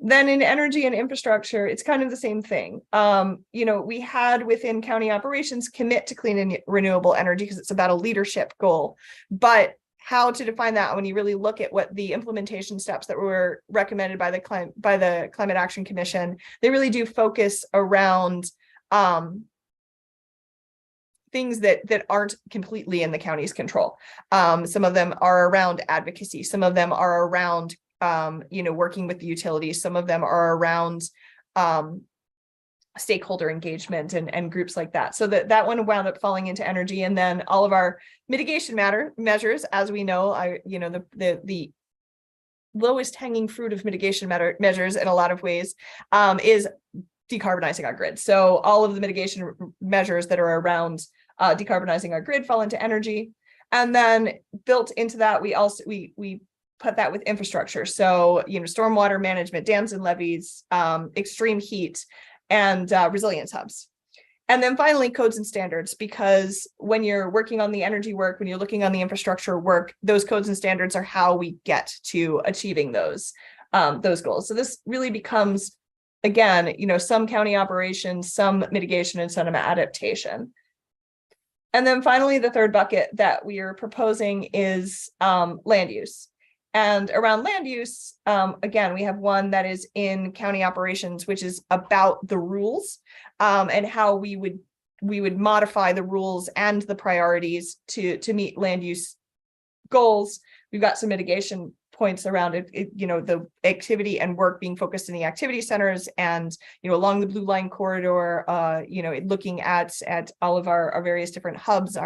Then in energy and infrastructure, it's kind of the same thing. We had within county operations commit to clean and renewable energy because it's about a leadership goal, but how to define that when you really look at what the implementation steps that were recommended by the Climate Action Commission, they really do focus around things that aren't completely in the county's control. Some of them are around advocacy. Some of them are around working with the utilities. Some of them are around stakeholder engagement and groups like that. So that one wound up falling into energy. And then all of our mitigation measures, as we know, the lowest hanging fruit of mitigation measures in a lot of ways is decarbonizing our grid. So all of the mitigation measures that are around decarbonizing our grid fall into energy. And then built into that, we put that with infrastructure. So, stormwater management, dams and levees, extreme heat, and resilience hubs. And then finally, codes and standards, because when you're working on the energy work, when you're looking on the infrastructure work, those codes and standards are how we get to achieving those goals. So this really becomes, again, some county operations, some mitigation, and some adaptation. And then finally, the third bucket that we are proposing is land use. And around land use, again, we have one that is in county operations, which is about the rules and how we would modify the rules and the priorities to meet land use goals. We've got some mitigation points around it, the activity and work being focused in the activity centers and, along the Blue Line corridor, looking at all of our various different hubs,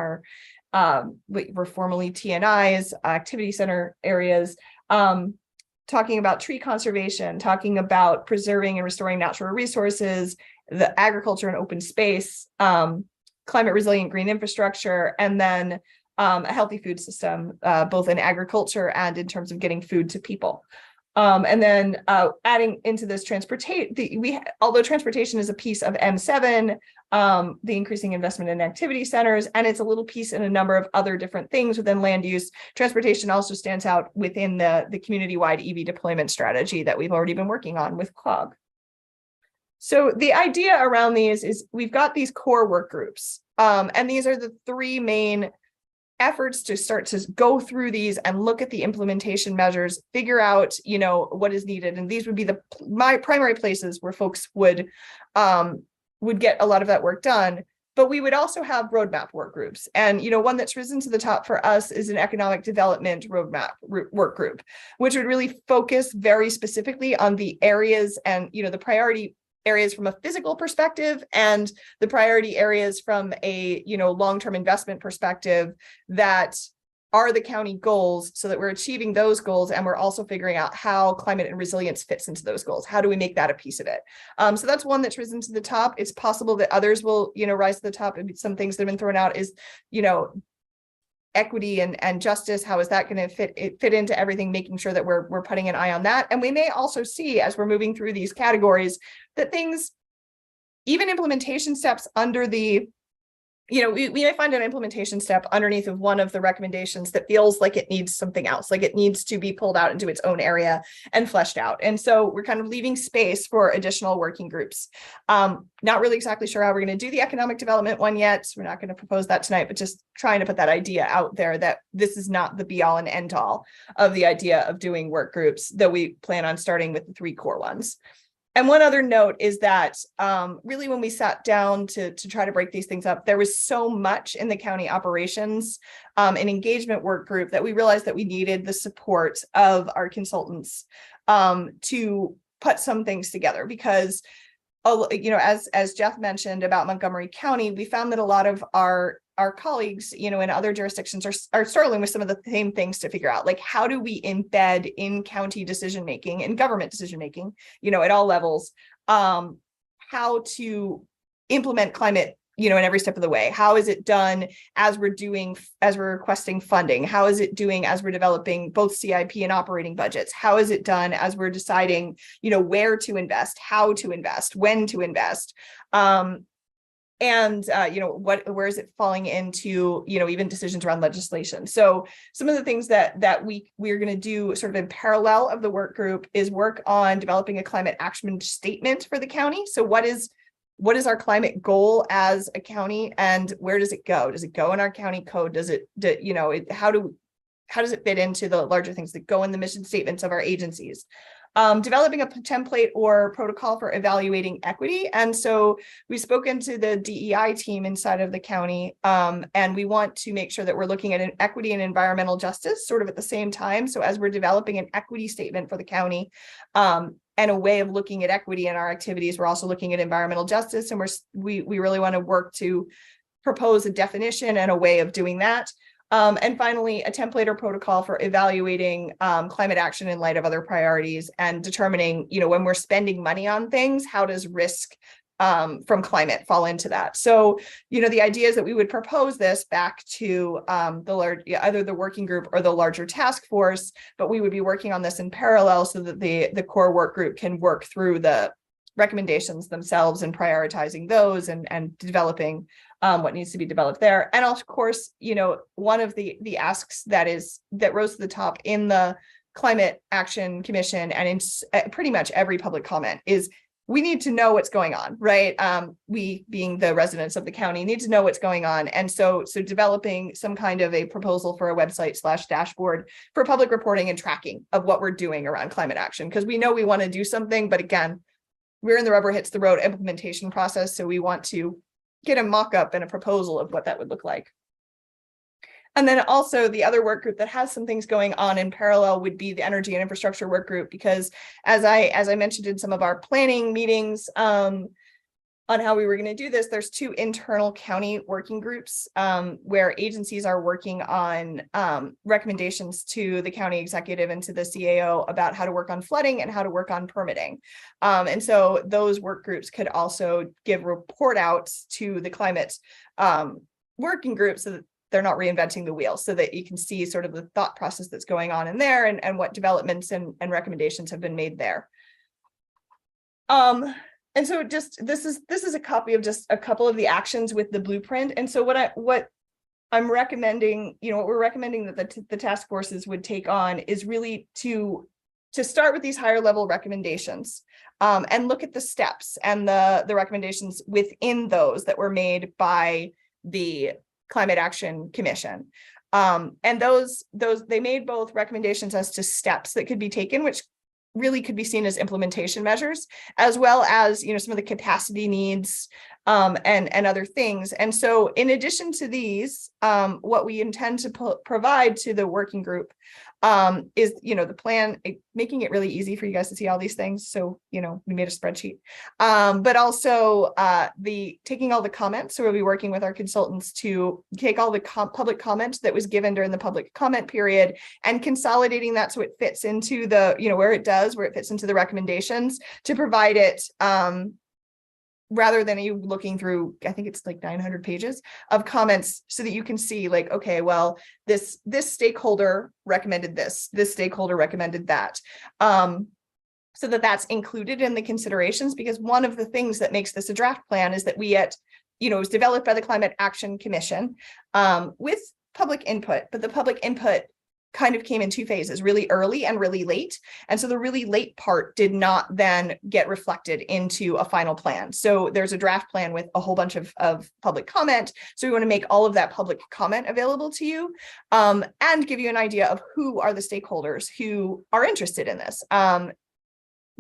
were formerly TNIs, activity center areas, talking about tree conservation, talking about preserving and restoring natural resources, the agriculture and open space, climate resilient green infrastructure, and then a healthy food system, both in agriculture and in terms of getting food to people. And then adding into this transportation, although transportation is a piece of M7, the increasing investment in activity centers, and it's a little piece in a number of other different things within land use. Transportation also stands out within the community-wide EV deployment strategy that we've already been working on with CLOG. So the idea around these is we've got these core work groups, and these are the 3 main efforts to start to go through these and look at the implementation measures, figure out, what is needed. And these would be my primary places where folks would get a lot of that work done. But we would also have roadmap work groups. And, one that's risen to the top for us is an economic development roadmap work group, which would really focus very specifically on the areas and, the priority areas from a physical perspective and the priority areas from a long-term investment perspective that are the county goals so that we're achieving those goals, and we're also figuring out how climate and resilience fits into those goals. How do we make that a piece of it? So that's one that's risen to the top. It's possible that others will, rise to the top. And some things that have been thrown out is, equity and justice. How is that going to fit into everything, making sure that we're putting an eye on that. And we may also see, as we're moving through these categories, that things, even implementation steps under the, we may find an implementation step underneath of one of the recommendations that feels like it needs something else, like it needs to be pulled out into its own area and fleshed out. And so we're kind of leaving space for additional working groups. Not really exactly sure how we're going to do the economic development one yet. We're not going to propose that tonight, but just trying to put that idea out there that this is not the be all and end all of the idea of doing work groups, though we plan on starting with the 3 core ones. And one other note is that really when we sat down to try to break these things up, there was so much in the county operations and engagement work group that we realized that we needed the support of our consultants to put some things together, because as Jeff mentioned about Montgomery County, we found that a lot of our colleagues, in other jurisdictions are struggling with some of the same things to figure out, like how do we embed in county decision-making and government decision-making, at all levels, how to implement climate, in every step of the way. How is it done as we're requesting funding? How is it doing as we're developing both CIP and operating budgets? How is it done as we're deciding, where to invest, how to invest, when to invest? And where is it falling into, even decisions around legislation. So some of the things that we're going to do sort of in parallel of the work group is work on developing a climate action statement for the county. So what is our climate goal as a county, and where does it go? Does it go in our county code? How does it fit into the larger things that go in the mission statements of our agencies? Developing a template or protocol for evaluating equity. And so we've spoken to the DEI team inside of the county, and we want to make sure that we're looking at an equity and environmental justice sort of at the same time. So as we're developing an equity statement for the county, and a way of looking at equity in our activities, we're also looking at environmental justice, and we really want to work to propose a definition and a way of doing that. And finally, a template or protocol for evaluating climate action in light of other priorities, and determining, when we're spending money on things, how does risk from climate fall into that? So, the idea is that we would propose this back to either the working group or the larger task force, but we would be working on this in parallel so that the core work group can work through the recommendations themselves and prioritizing those and developing what needs to be developed there. And of course, one of the asks that rose to the top in the Climate Action Commission and in pretty much every public comment is we need to know what's going on, right? We, being the residents of the county, need to know what's going on. And so developing some kind of a proposal for a website/dashboard for public reporting and tracking of what we're doing around climate action, because we know we want to do something, but again, we're in the rubber hits the road implementation process. So we want to get a mock-up and a proposal of what that would look like. And then also the other work group that has some things going on in parallel would be the energy and infrastructure work group, because as I mentioned in some of our planning meetings on how we were going to do this, there's 2 internal county working groups where agencies are working on recommendations to the county executive and to the CAO about how to work on flooding and how to work on permitting. And so those work groups could also give report outs to the climate working group so that they're not reinventing the wheel, so that you can see sort of the thought process that's going on in there and what developments and recommendations have been made there. And so just this is a copy of just a couple of the actions with the blueprint. And so what I'm recommending, what we're recommending that the task forces would take on is really to start with these higher level recommendations and look at the steps and the recommendations within those that were made by the Climate Action Commission. And those they made both recommendations as to steps that could be taken, which really could be seen as implementation measures, as well as, some of the capacity needs and other things. And so in addition to these, what we intend to provide to the working group is, the plan, making it really easy for you guys to see all these things. So, we made a spreadsheet, but also the taking all the comments. So we'll be working with our consultants to take all the public comment that was given during the public comment period and consolidating that so it fits into the, where it fits into the recommendations to provide it, rather than you looking through, I think it's like 900 pages of comments, so that you can see like, okay, well, this stakeholder recommended this stakeholder recommended that. So that's included in the considerations, because one of the things that makes this a draft plan is that it was developed by the Climate Action Commission with public input, but the public input kind of came in two phases, really early and really late. And so the really late part did not then get reflected into a final plan. So there's a draft plan with a whole bunch of public comment. So we want to make all of that public comment available to you, and give you an idea of who are the stakeholders who are interested in this.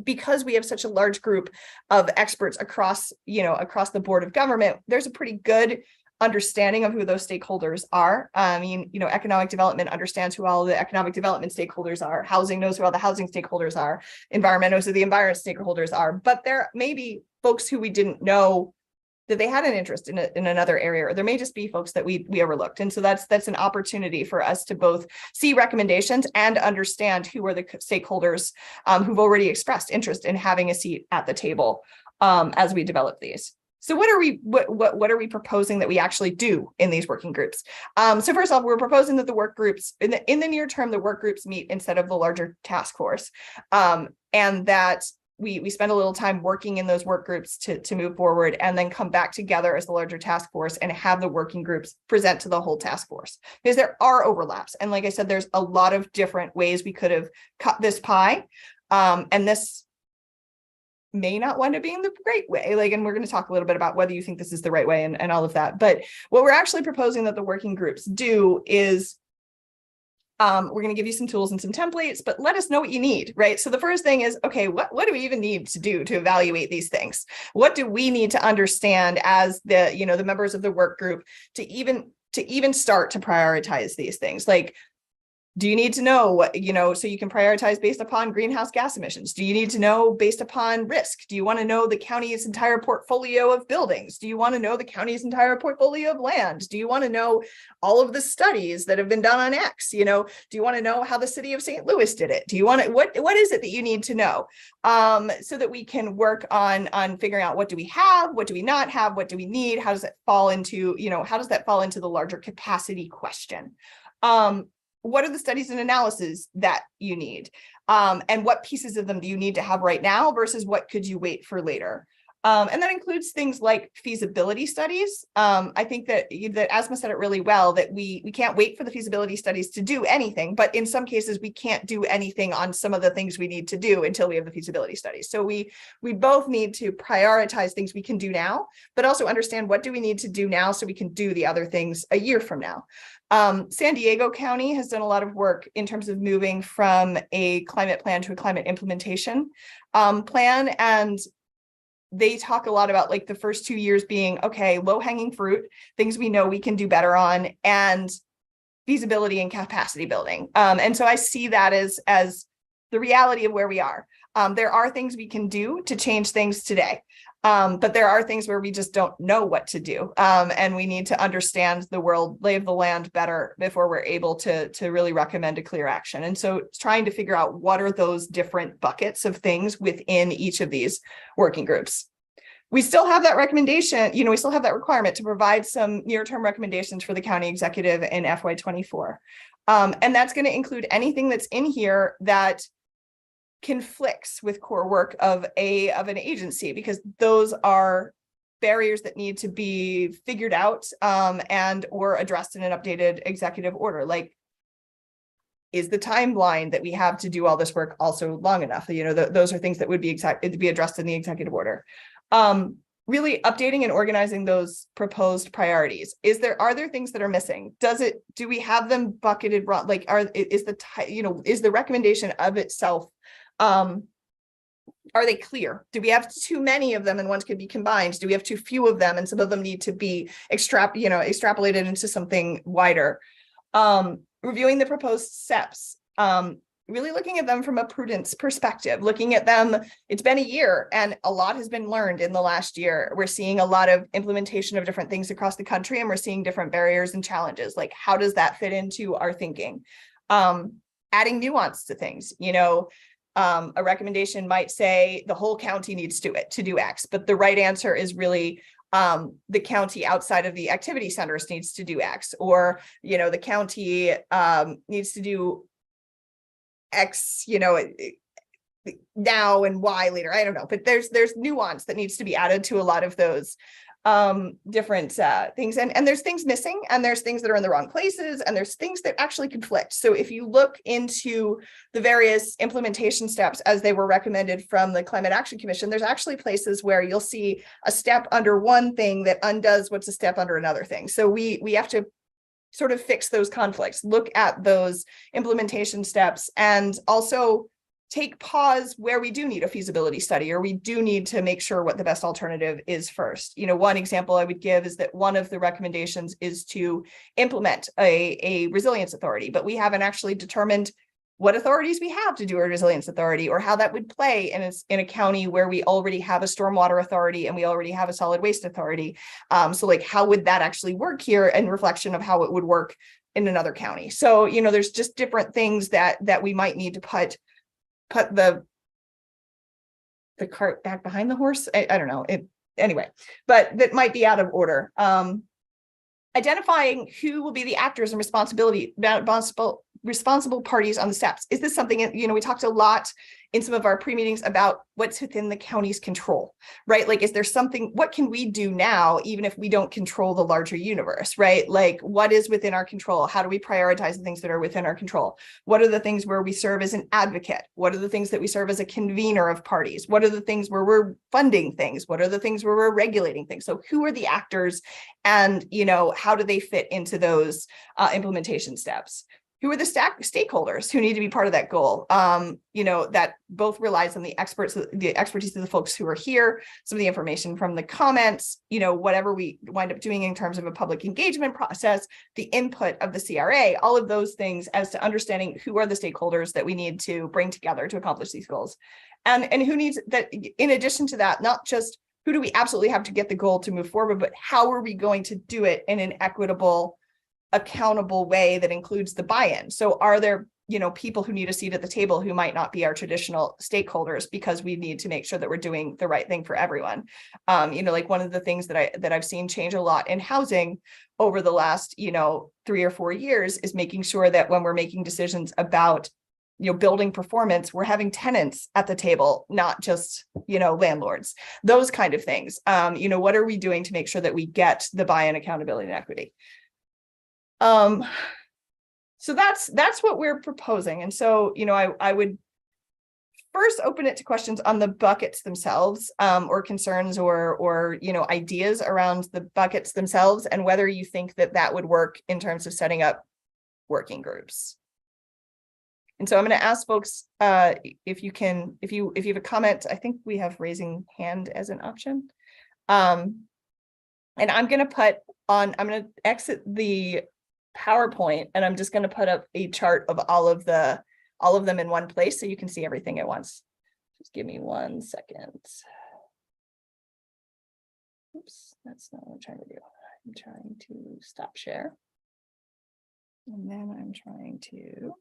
Because we have such a large group of experts across the board of government, there's a pretty good understanding of who those stakeholders are. Economic development understands who all the economic development stakeholders are. Housing knows who all the housing stakeholders are. Environment knows who the environment stakeholders are. But there may be folks who we didn't know that they had an interest in another area, or there may just be folks that we overlooked. And so that's an opportunity for us to both see recommendations and understand who are the stakeholders who've already expressed interest in having a seat at the table as we develop these. So what are we proposing that we actually do in these working groups? So first off, we're proposing that the work groups in the near term, the work groups meet instead of the larger task force, and that we spend a little time working in those work groups to move forward, and then come back together as the larger task force and have the working groups present to the whole task force, because there are overlaps. And like I said, there's a lot of different ways we could have cut this pie, and this may not wind up being the great way. And we're going to talk a little bit about whether you think this is the right way and all of that. But what we're actually proposing that the working groups do is we're going to give you some tools and some templates, but let us know what you need, right? So the first thing is, okay, what do we even need to do to evaluate these things? What do we need to understand as the members of the work group to even start to prioritize these things? Like, do you need to know what, so you can prioritize based upon greenhouse gas emissions? Do you need to know based upon risk? Do you want to know the county's entire portfolio of buildings? Do you want to know the county's entire portfolio of land? Do you want to know all of the studies that have been done on X? Do you want to know how the city of St. Louis did it? Do you want to, what is it that you need to know? So that we can work on figuring out, what do we have? What do we not have? What do we need? How does it fall into, how does that fall into the larger capacity question? What are the studies and analysis that you need? And what pieces of them do you need to have right now versus what could you wait for later? And that includes things like feasibility studies. I think that Asma said it really well, that we can't wait for the feasibility studies to do anything, but in some cases we can't do anything on some of the things we need to do until we have the feasibility studies. So we both need to prioritize things we can do now, but also understand what do we need to do now so we can do the other things a year from now. San Diego County has done a lot of work in terms of moving from a climate plan to a climate implementation plan. And they talk a lot about like the first 2 years being, okay, low hanging fruit, things we know we can do better on, and feasibility and capacity building. And so I see that as the reality of where we are. There are things we can do to change things today. But there are things where we just don't know what to do. And we need to understand the world, lay of the land better before we're able to really recommend a clear action. And so trying to figure out what are those different buckets of things within each of these working groups. We still have that recommendation, we still have that requirement to provide some near-term recommendations for the county executive in FY24. And that's going to include anything that's in here that conflicts with core work of an agency, because those are barriers that need to be figured out and or addressed in an updated executive order. Like, is the timeline that we have to do all this work also long enough? Those are things that would be addressed in the executive order. Really updating and organizing those proposed priorities. Are there things that are missing? Do we have them bucketed wrong? Like, is the recommendation of itself, are they clear? Do we have too many of them and ones could be combined? Do we have too few of them and some of them need to be extrapolated into something wider? Reviewing the proposed steps. really looking at them from a prudence perspective, looking at them, it's been a year and a lot has been learned in the last year. We're seeing a lot of implementation of different things across the country, and we're seeing different barriers and challenges. Like, how does that fit into our thinking? Adding nuance to things, a recommendation might say the whole county needs to do X, but the right answer is really the county outside of the activity centers needs to do X, or, the county needs to do X, now and Y later. I don't know, but there's nuance that needs to be added to a lot of those different things, and there's things missing, and there's things that are in the wrong places, and there's things that actually conflict. So if you look into the various implementation steps as they were recommended from the Climate Action Commission, there's actually places where you'll see a step under one thing that undoes what's a step under another thing. So we have to sort of fix those conflicts, look at those implementation steps, and also take pause where we do need a feasibility study, or we do need to make sure what the best alternative is first. One example I would give is that one of the recommendations is to implement a resilience authority, but we haven't actually determined what authorities we have to do a resilience authority, or how that would play in a county where we already have a stormwater authority and we already have a solid waste authority. So like, how would that actually work here, in reflection of how it would work in another county? So, there's just different things that we might need to put the cart back behind the horse. I don't know it anyway, but that might be out of order. Identifying who will be the actors and responsible parties on the steps. Is this something, we talked a lot in some of our pre-meetings about what's within the county's control, right? Like, is there something, what can we do now, even if we don't control the larger universe, right? Like, what is within our control? How do we prioritize the things that are within our control? What are the things where we serve as an advocate? What are the things that we serve as a convener of parties? What are the things where we're funding things? What are the things where we're regulating things? So who are the actors, and, how do they fit into those implementation steps? Who are the stakeholders who need to be part of that goal? That both relies on the expertise of the folks who are here, some of the information from the comments, whatever we wind up doing in terms of a public engagement process, the input of the CRA, all of those things, as to understanding who are the stakeholders that we need to bring together to accomplish these goals. And who needs that, in addition to that, not just who do we absolutely have to get the goal to move forward, but how are we going to do it in an equitable, accountable way that includes the buy-in? So are there, people who need a seat at the table who might not be our traditional stakeholders, because we need to make sure that we're doing the right thing for everyone? Like, one of the things that I've seen change a lot in housing over the last, 3 or 4 years is making sure that when we're making decisions about, building performance, we're having tenants at the table, not just, landlords, those kind of things. What are we doing to make sure that we get the buy-in, accountability, and equity? So that's what we're proposing. And so, I would first open it to questions on the buckets themselves, or concerns, or ideas around the buckets themselves, and whether you think that would work in terms of setting up working groups. And so I'm going to ask folks, if you have a comment. I think we have raising hand as an option. And I'm going to exit the PowerPoint, and I'm just going to put up a chart of all of them in one place, so you can see everything at once. Just give me 1 second. Oops, that's not what I'm trying to do. I'm trying to stop share. And then I'm trying to.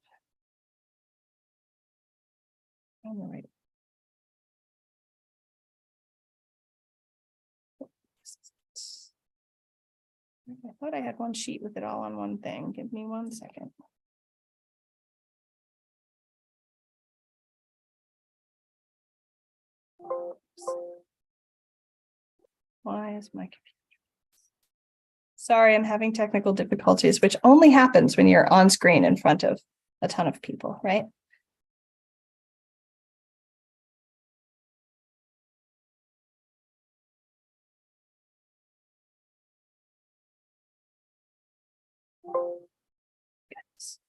All right. I thought I had one sheet with it all on one thing. Give me 1 second. Oops. Why is my computer? Sorry, I'm having technical difficulties, which only happens when you're on screen in front of a ton of people, right? Goodness.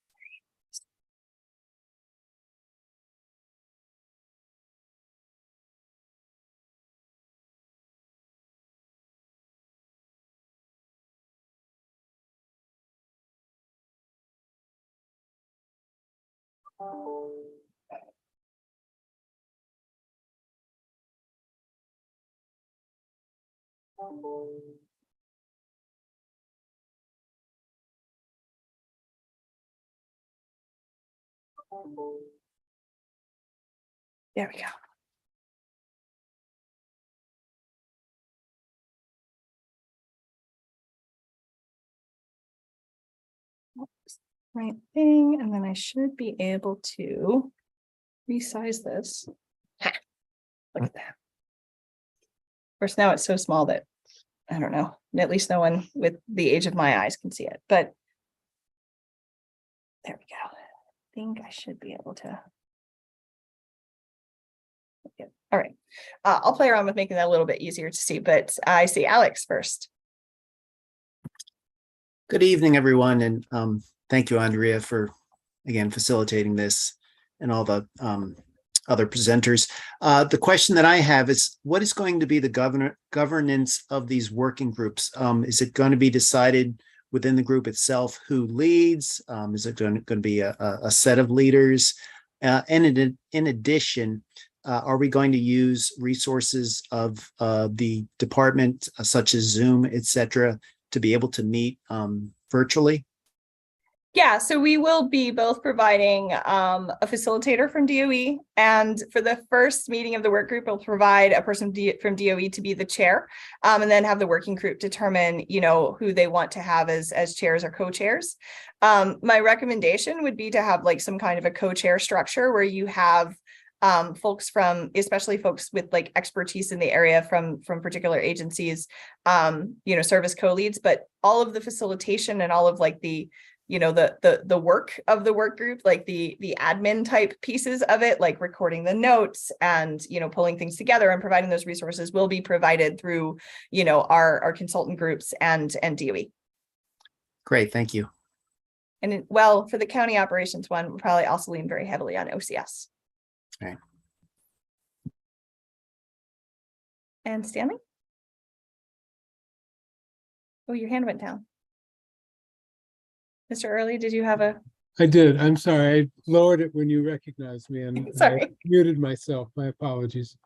There we go. Right thing, and then I should be able to resize this. Ha, look at that. Of course, now it's so small that I don't know, at least no one with the age of my eyes can see it, but there we go. I think I should be able to. Yeah. All right. I'll play around with making that a little bit easier to see, but I see Alex first. Good evening, everyone, and thank you, Andrea, for again facilitating this and all the other presenters. The question that I have is, what is going to be the governance of these working groups? Is it going to be decided within the group itself who leads? Is it going to be a set of leaders? And in addition, are we going to use resources of the department, such as Zoom, et cetera, to be able to meet virtually? Yeah, so we will be both providing a facilitator from DOE, and for the first meeting of the work group, we'll provide a person from DOE to be the chair, and then have the working group determine, who they want to have as chairs or co-chairs. My recommendation would be to have like some kind of a co-chair structure where you have folks from, especially folks with like expertise in the area from particular agencies, service co-leads, but all of the facilitation and all of like the the work of the work group, like the admin type pieces of it, like recording the notes and pulling things together and providing those resources, will be provided through our consultant groups and DOE. Great, thank you. And well, for the county operations one, we'll probably also lean very heavily on OCS. Right. And Stanley? Oh, your hand went down. Mr. Early, did you have a? I did. I'm sorry. I lowered it when you recognized me and I Sorry. muted myself. My apologies.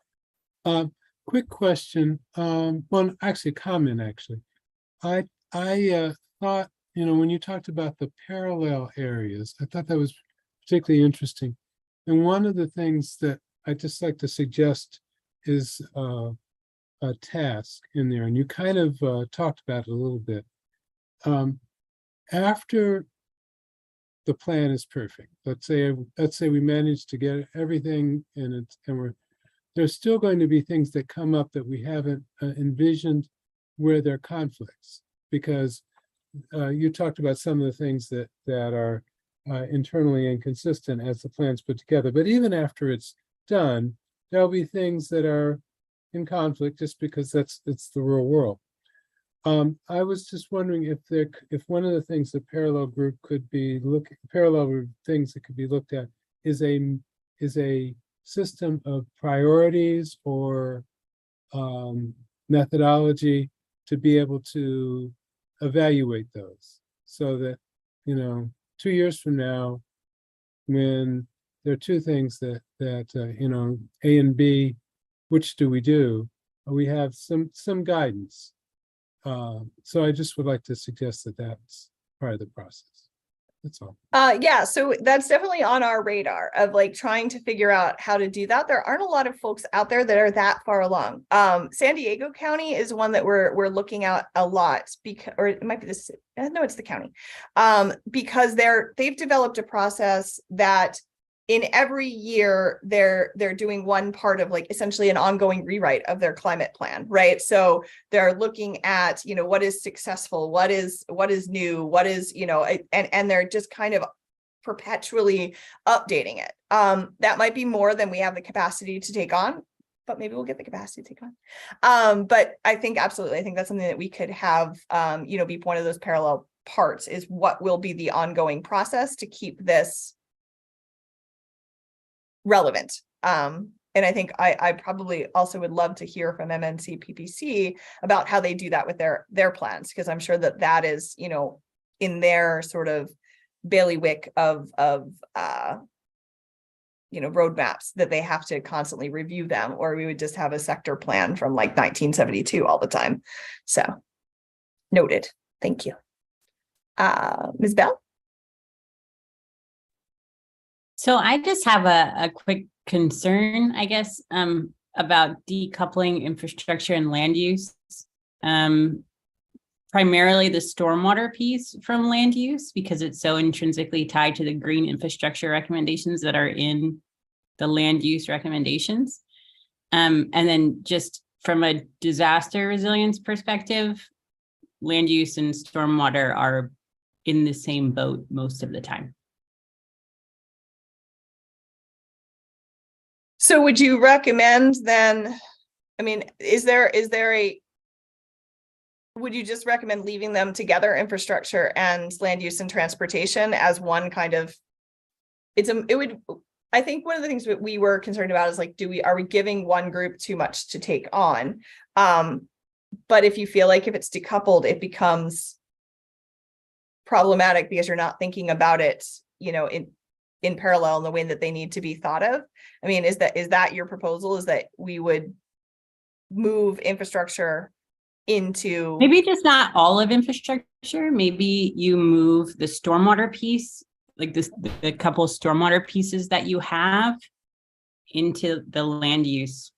Quick question. Well, actually, comment actually. I thought, when you talked about the parallel areas, I thought that was particularly interesting. And one of the things that I just like to suggest is a task in there, and you kind of talked about it a little bit. After the plan is perfect, let's say we managed to get everything and there's still going to be things that come up that we haven't envisioned where there are conflicts, because you talked about some of the things that are internally inconsistent as the plan's put together. But even after it's done, there'll be things that are in conflict just because it's the real world. I was just wondering if one of the things the parallel group could be parallel things that could be looked at is a system of priorities or methodology to be able to evaluate those, so that 2 years from now, when there are two things that A and B, which do? We have some guidance. So I just would like to suggest that that's part of the process. That's all. Yeah, so that's definitely on our radar of like trying to figure out how to do that. There aren't a lot of folks out there that are that far along. San Diego County is one that we're looking at a lot, because, or it might be this. No, it's the county, because they've developed a process that in every year they're doing one part of like essentially an ongoing rewrite of their climate plan, right? So they're looking at what is successful, what is new, what is and they're just kind of perpetually updating it. That might be more than we have the capacity to take on, but maybe we'll get the capacity to take on. But I think absolutely, I think that's something that we could have be one of those parallel parts, is what will be the ongoing process to keep this relevant. And I think I probably also would love to hear from MNC PPC about how they do that with their plans, because I'm sure that is in their sort of bailiwick of roadmaps that they have to constantly review them, or we would just have a sector plan from like 1972 all the time. So noted. Thank you. Ms. Bell? So I just have a quick concern, I guess, about decoupling infrastructure and land use. Primarily the stormwater piece from land use, because it's so intrinsically tied to the green infrastructure recommendations that are in the land use recommendations. And then just from a disaster resilience perspective, land use and stormwater are in the same boat most of the time. So would you recommend then, I mean, would you just recommend leaving them together, infrastructure and land use and transportation, as one kind of, I think one of the things that we were concerned about is like, are we giving one group too much to take on? But if you feel like if it's decoupled, it becomes problematic because you're not thinking about it, in parallel in the way that they need to be thought of. I mean, is that your proposal, is that we would move infrastructure into Maybe just not all of infrastructure. Maybe you move the stormwater piece, like the couple of stormwater pieces that you have, into the land use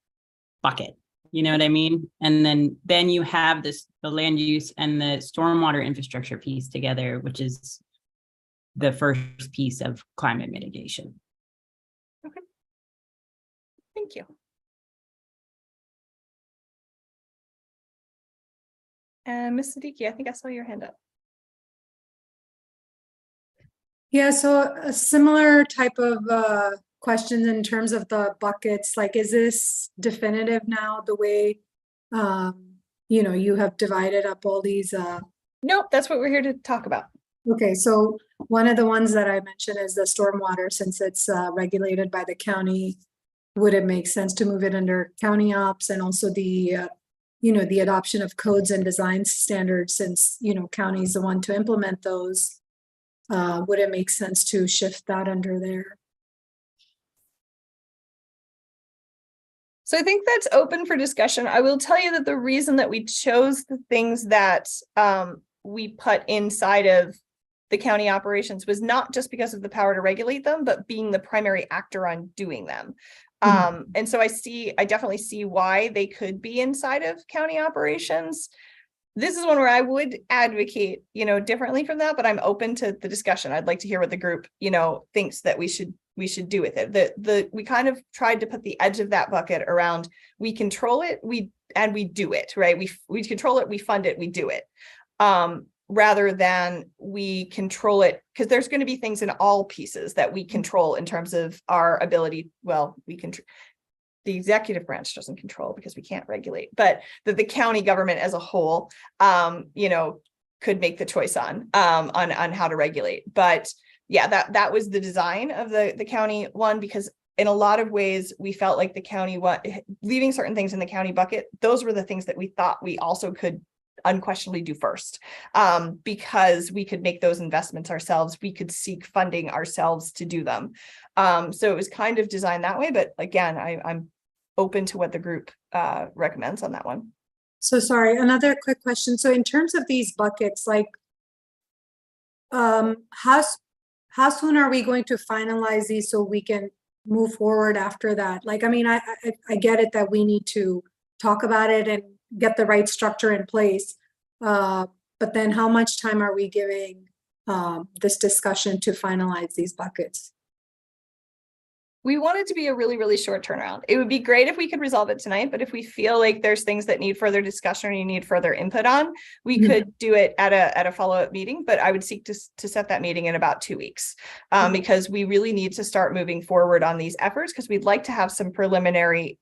bucket. You know what I mean? And then you have the land use and the stormwater infrastructure piece together, which is the first piece of climate mitigation. Okay. Thank you. And Ms. Siddiqui, I think I saw your hand up. Yeah, so a similar type of questions in terms of the buckets, like, is this definitive now, the way, you have divided up all these? Nope, that's what we're here to talk about. Okay, so one of the ones that I mentioned is the stormwater, since it's regulated by the county. Would it make sense to move it under county ops, and also the, the adoption of codes and design standards, since, county is the one to implement those? Would it make sense to shift that under there? So I think that's open for discussion. I will tell you that the reason that we chose the things that we put inside of the county operations was not just because of the power to regulate them, but being the primary actor on doing them. And so I definitely see why they could be inside of county operations. This is one where I would advocate, differently from that, but I'm open to the discussion. I'd like to hear what the group, thinks that we should do with it. We kind of tried to put the edge of that bucket around, we control it, we do it, right? We control it, we fund it, we do it. Rather than we control it, because there's going to be things in all pieces that we control in terms of our ability. Well, the executive branch doesn't control because we can't regulate, but that the county government as a whole, could make the choice on how to regulate. But yeah, that was the design of the county one, because in a lot of ways we felt like the county, leaving certain things in the county bucket, those were the things that we thought we also could unquestionably do first, because we could make those investments ourselves. We could seek funding ourselves to do them. So it was kind of designed that way. But again, I'm open to what the group recommends on that one. So sorry, another quick question. So in terms of these buckets, like, how soon are we going to finalize these so we can move forward after that? Like, I mean, I get it that we need to talk about it and get the right structure in place. But then how much time are we giving this discussion to finalize these buckets? We want it to be a really, really short turnaround. It would be great if we could resolve it tonight, but if we feel like there's things that need further discussion or you need further input on, we could do it at a follow-up meeting. But I would seek to set that meeting in about 2 weeks, because we really need to start moving forward on these efforts, because we'd like to have some preliminary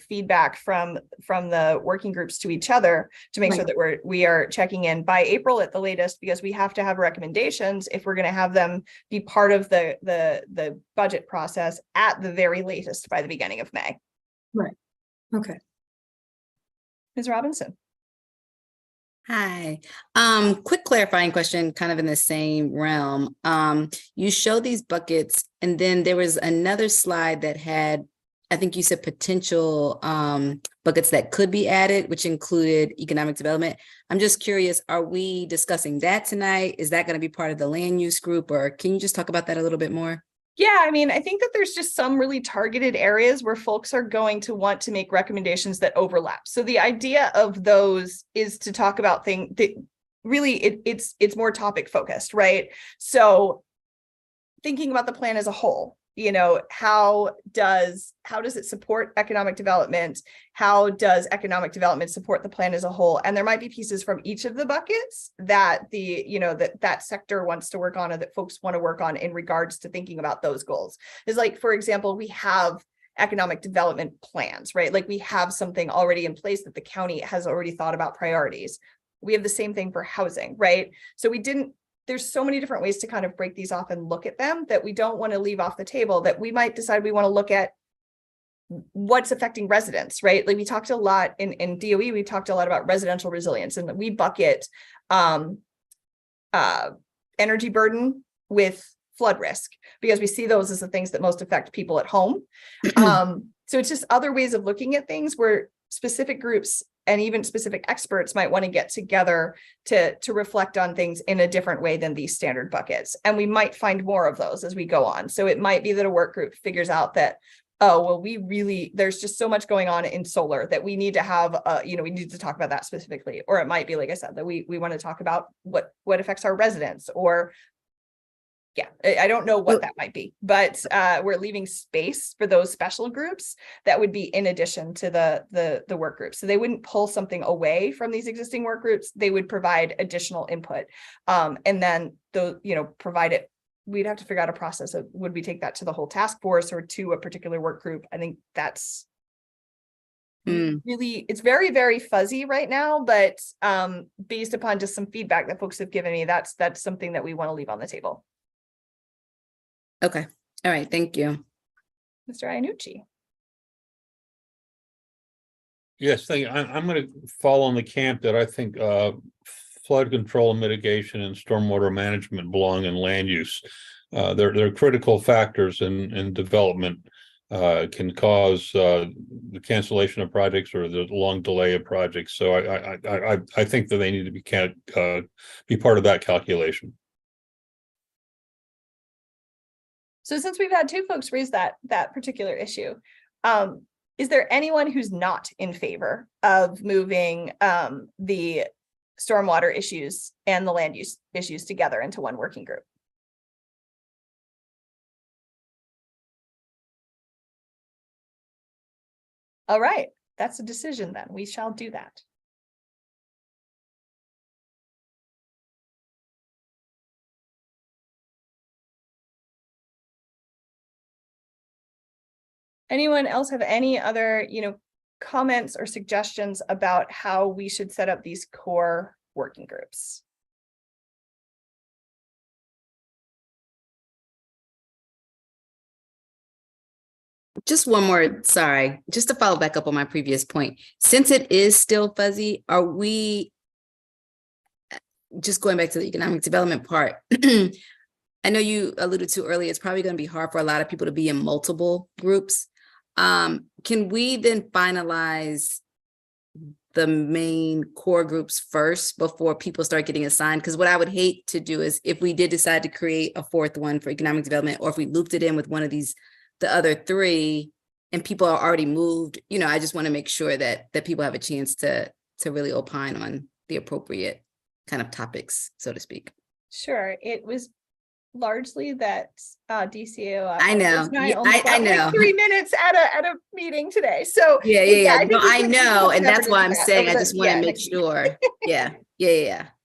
feedback from the working groups to each other to make sure that we are checking in by April at the latest, because we have to have recommendations if we're going to have them be part of the budget process at the very latest by the beginning of May. Right. Okay. Ms. Robinson. Hi. Quick clarifying question, kind of in the same realm. You showed these buckets, and then there was another slide that had, I think you said potential buckets that could be added, which included economic development. I'm just curious, are we discussing that tonight? Is that going to be part of the land use group, or can you just talk about that a little bit more? Yeah, I mean, I think that there's just some really targeted areas where folks are going to want to make recommendations that overlap. So the idea of those is to talk about things that really it's more topic focused, right? So thinking about the plan as a whole, how does it support economic development? How does economic development support the plan as a whole? And there might be pieces from each of the buckets that that sector wants to work on, or that folks want to work on in regards to thinking about those goals. Is like, for example, we have economic development plans, right? Like we have something already in place that the county has already thought about priorities. We have the same thing for housing, right? So there's so many different ways to kind of break these off and look at them that we don't want to leave off the table, that we might decide we want to look at what's affecting residents, right? Like we talked a lot in DOE, we talked a lot about residential resilience, and we bucket energy burden with flood risk, because we see those as the things that most affect people at home. So it's just other ways of looking at things where specific groups and even specific experts might want to get together to reflect on things in a different way than these standard buckets. And we might find more of those as we go on. So it might be that a work group figures out that, oh, well, there's just so much going on in solar that we need to have, we need to talk about that specifically. Or it might be, like I said, that we want to talk about what affects our residents, or yeah, I don't know what that might be, but we're leaving space for those special groups that would be in addition to the work groups. So they wouldn't pull something away from these existing work groups. They would provide additional input. And then provide it. We'd have to figure out a process of, would we take that to the whole task force or to a particular work group? I think that's really, it's very, very fuzzy right now, but based upon just some feedback that folks have given me, that's something that we want to leave on the table. Okay. All right. Thank you. Mr. Iannucci. Yes, thank you. I'm going to fall on the camp that I think flood control and mitigation and stormwater management belong in land use. They're critical factors in development. Can cause the cancellation of projects or the long delay of projects. So I think that they need to be part of that calculation. So since we've had two folks raise that particular issue, is there anyone who's not in favor of moving the stormwater issues and the land use issues together into one working group? All right, that's a decision then. We shall do that. Anyone else have any other, comments or suggestions about how we should set up these core working groups? Just one more, sorry, just to follow back up on my previous point. Since it is still fuzzy, are we just going back to the economic development part? I know you alluded to earlier, it's probably going to be hard for a lot of people to be in multiple groups. Can we then finalize the main core groups first before people start getting assigned? Because what I would hate to do is, if we did decide to create a fourth one for economic development, or if we looped it in with one of the other three and people are already moved, I just want to make sure that people have a chance to really opine on the appropriate kind of topics, so to speak. Sure. It was largely that DCO. I know. I know. Like 3 minutes at a meeting today. So yeah. I No, I know, and that's why I'm saying I just want to make next week. sure. Yeah.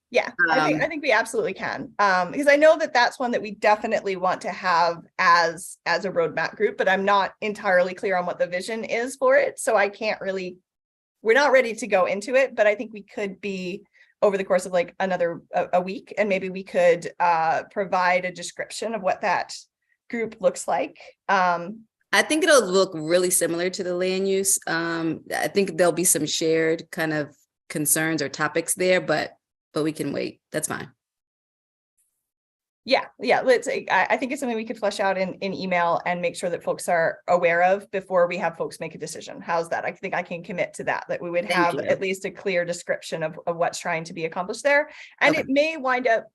Yeah, I think we absolutely can. Because I know that that's one that we definitely want to have as a roadmap group, but I'm not entirely clear on what the vision is for it. So I can't really, we're not ready to go into it, but I think we could be over the course of like a week, and maybe we could provide a description of what that group looks like. I think it'll look really similar to the land use. I think there'll be some shared kind of concerns or topics there, but we can wait. That's fine. Yeah, I think it's something we could flesh out in email and make sure that folks are aware of before we have folks make a decision. How's that? I think I can commit to that we would Thank have you. at least a clear description of what's trying to be accomplished there. And Okay. it may wind up,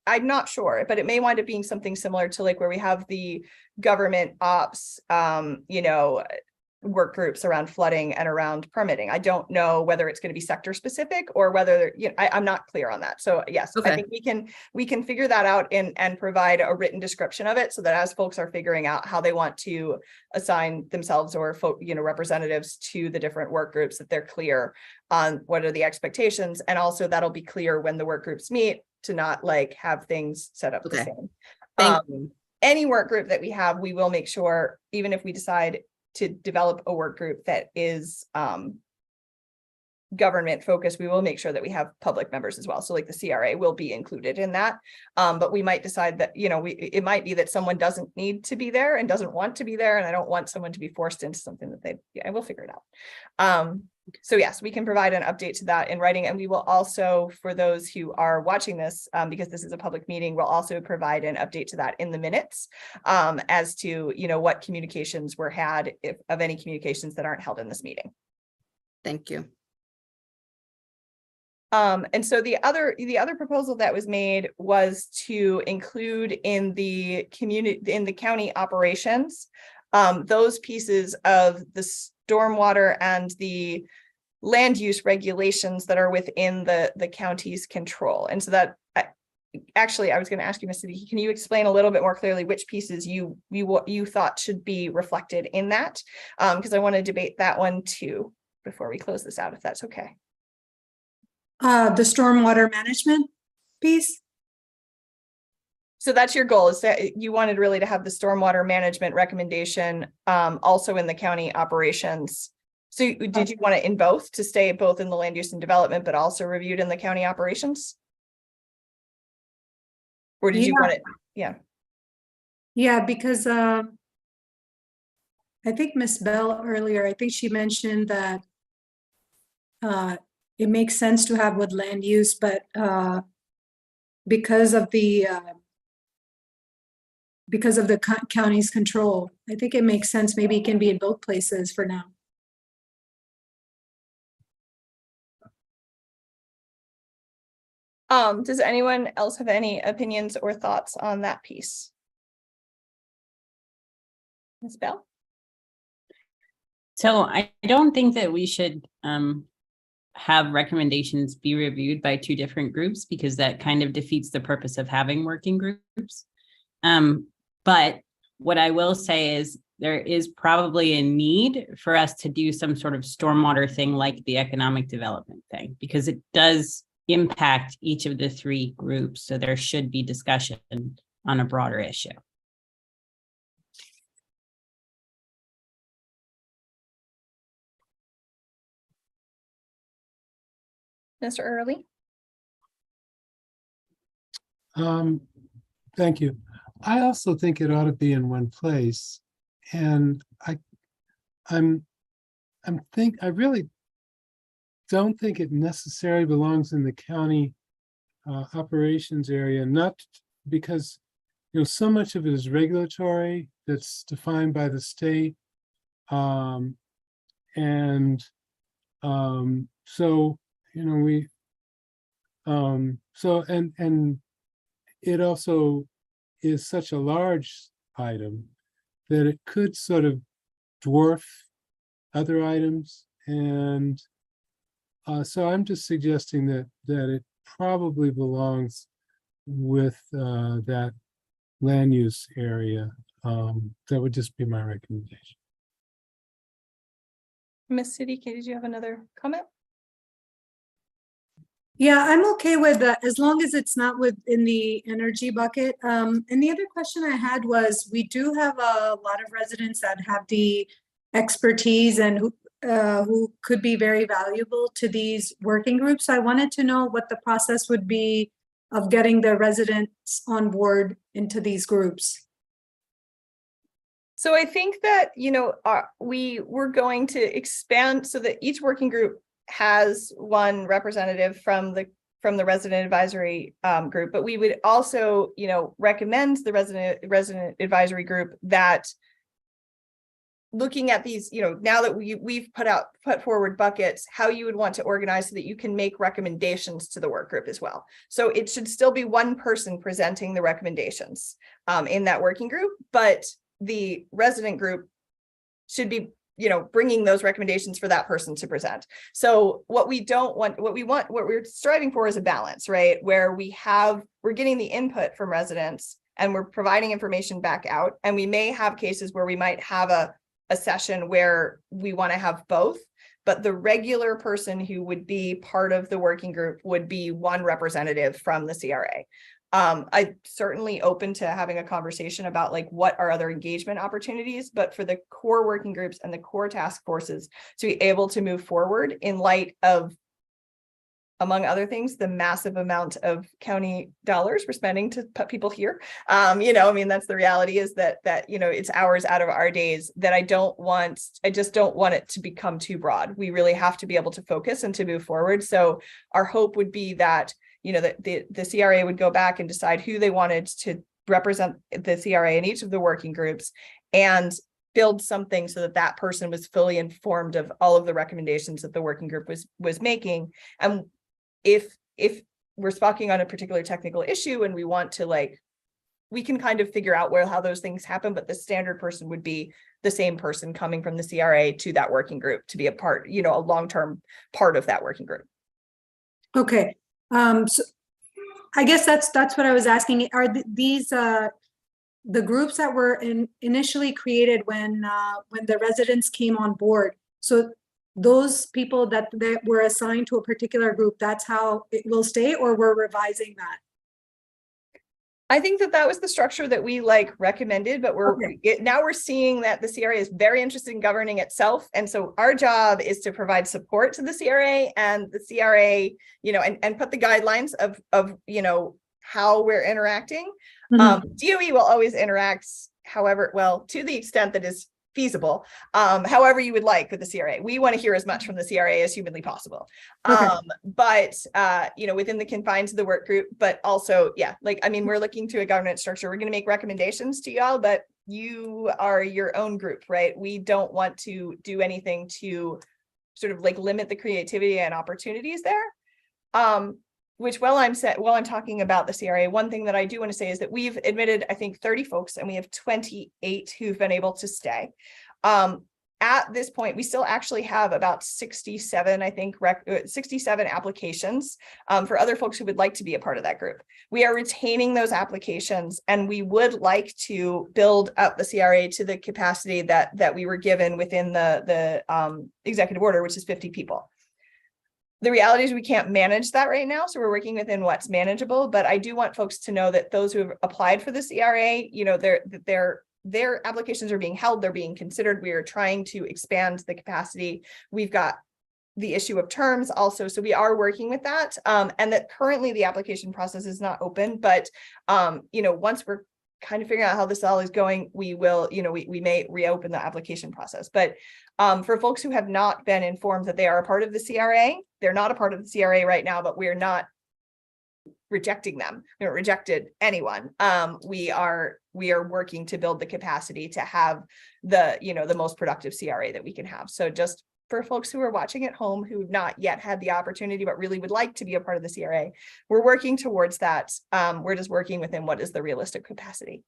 I'm not sure, but it may wind up being something similar to like where we have the government ops, work groups around flooding and around permitting. I don't know whether it's going to be sector specific or whether, I'm not clear on that. So yes, I Okay. think we can figure that out and provide a written description of it so that as folks are figuring out how they want to assign themselves or representatives to the different work groups, that they're clear on what are the expectations. And also that'll be clear when the work groups meet to not like have things set up the Okay. same. Thank you. Any work group that we have, we will make sure, even if we decide to develop a work group that is government focused, we will make sure that we have public members as well. So like the CRA will be included in that. But we might decide that, it might be that someone doesn't need to be there and doesn't want to be there. And I don't want someone to be forced into something that I will figure it out. So yes, we can provide an update to that in writing, and we will also, for those who are watching this, because this is a public meeting, we'll also provide an update to that in the minutes as to, what communications were had, if of any communications that aren't held in this meeting. Thank you. And so the other proposal that was made was to include in the county operations, those pieces of the stormwater and the land use regulations that are within the county's control. And so that actually, I was going to ask you, Ms. Siddiqui, can you explain a little bit more clearly which pieces you thought should be reflected in that? Because I want to debate that one too before we close this out, if that's okay. The stormwater management piece? So that's your goal, is that you wanted really to have the stormwater management recommendation also in the county operations. So did you want it in both, to stay both in the land use and development, but also reviewed in the county operations? Or did you want it? Yeah. Yeah, because I think Ms. Bell earlier, I think she mentioned that it makes sense to have with land use, but because of the county's control, I think it makes sense. Maybe it can be in both places for now. Does anyone else have any opinions or thoughts on that piece? Ms. Bell? So I don't think that we should have recommendations be reviewed by two different groups, because that kind of defeats the purpose of having working groups. But what I will say is there is probably a need for us to do some sort of stormwater thing like the economic development thing, because it does impact each of the three groups. So there should be discussion on a broader issue. Mr. Early? Thank you. I also think it ought to be in one place. And I really don't think it necessarily belongs in the county operations area, not because, so much of it is regulatory that's defined by the state. So, and it also is such a large item that it could sort of dwarf other items. And so I'm just suggesting that it probably belongs with that land use area. That would just be my recommendation. Ms. Siddiqui, did you have another comment? Yeah, I'm okay with that as long as it's not within the energy bucket. And the other question I had was, we do have a lot of residents that have the expertise and who could be very valuable to these working groups. I wanted to know what the process would be of getting the residents on board into these groups. So I think that, we're going to expand so that each working group has one representative from the resident advisory group, but we would also, recommend the resident advisory group that looking at these, now that we've put forward buckets, how you would want to organize so that you can make recommendations to the work group as well. So it should still be one person presenting the recommendations in that working group, but the resident group should be, bringing those recommendations for that person to present. So what we're striving for is a balance, right? Where we're getting the input from residents and we're providing information back out. And we may have cases where we might have a session where we want to have both, but the regular person who would be part of the working group would be one representative from the CRA. I'm certainly open to having a conversation about like what are other engagement opportunities, but for the core working groups and the core task forces to be able to move forward in light of, among other things, the massive amount of county dollars we're spending to put people here. That's the reality, is that it's hours out of our days that I just don't want it to become too broad. We really have to be able to focus and to move forward. So our hope would be that, that the CRA would go back and decide who they wanted to represent the CRA in each of the working groups and build something so that that person was fully informed of all of the recommendations that the working group was making. And if we're speaking on a particular technical issue and we want to we can kind of figure out how those things happen, but the standard person would be the same person coming from the CRA to that working group to be a part, a long-term part of that working group. Okay. So I guess that's what I was asking. Are these the groups that were initially created when the residents came on board? So those people that were assigned to a particular group, that's how it will stay, or we're revising that? I think that was the structure that we recommended, but now we're seeing that the CRA is very interested in governing itself. And so our job is to provide support to the CRA and the CRA, and put the guidelines of how we're interacting. DOE will always interact to the extent that is feasible, however you would like with the CRA. We want to hear as much from the CRA as humanly possible. Okay. But within the confines of the work group, but also, we're looking to a governance structure. We're going to make recommendations to y'all, but you are your own group, right? We don't want to do anything to sort of limit the creativity and opportunities there. Which while I'm talking about the CRA, one thing that I do want to say is that we've admitted, I think, 30 folks, and we have 28 who've been able to stay. At this point, we still actually have about 67, I think, 67 applications for other folks who would like to be a part of that group. We are retaining those applications, and we would like to build up the CRA to the capacity that we were given within the executive order, which is 50 people. The reality is we can't manage that right now, so we're working within what's manageable. But I do want folks to know that those who have applied for the CRA, their applications are being held, they're being considered. We are trying to expand the capacity. We've got the issue of terms also, so we are working with that. And that currently the application process is not open, but once we're kind of figuring out how this all is going, we will, we may reopen the application process. But for folks who have not been informed that they are a part of the CRA, they're not a part of the CRA right now, but we're not rejecting them. We haven't rejected anyone. We are working to build the capacity to have the most productive CRA that we can have. So just for folks who are watching at home who've not yet had the opportunity but really would like to be a part of the CRA, we're working towards that. We're just working within what is the realistic capacity.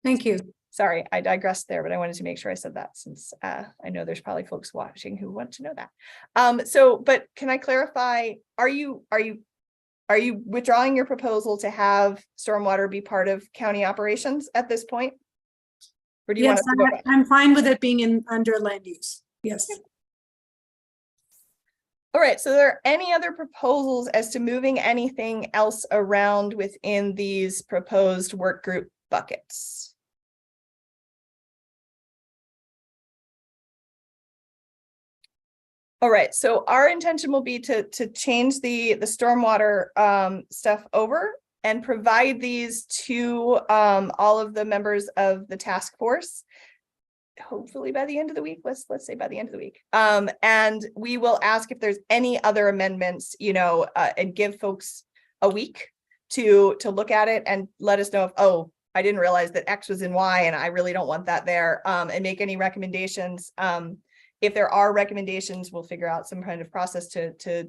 Thank you. Sorry, I digressed there, but I wanted to make sure I said that, since I know there's probably folks watching who want to know that. But can I clarify, are you withdrawing your proposal to have stormwater be part of county operations at this point? Or do you want us to go back? I'm fine with it being under land use. Yes. All right, so there are any other proposals as to moving anything else around within these proposed work group buckets? All right, so our intention will be to change the stormwater stuff over and provide these to all of the members of the task force. hopefully by the end of the week. Let's say by the end of the week. And we will ask if there's any other amendments, and give folks a week to look at it and let us know if, oh, I didn't realize that X was in Y and I really don't want that there, and make any recommendations. If there are recommendations, we'll figure out some kind of process to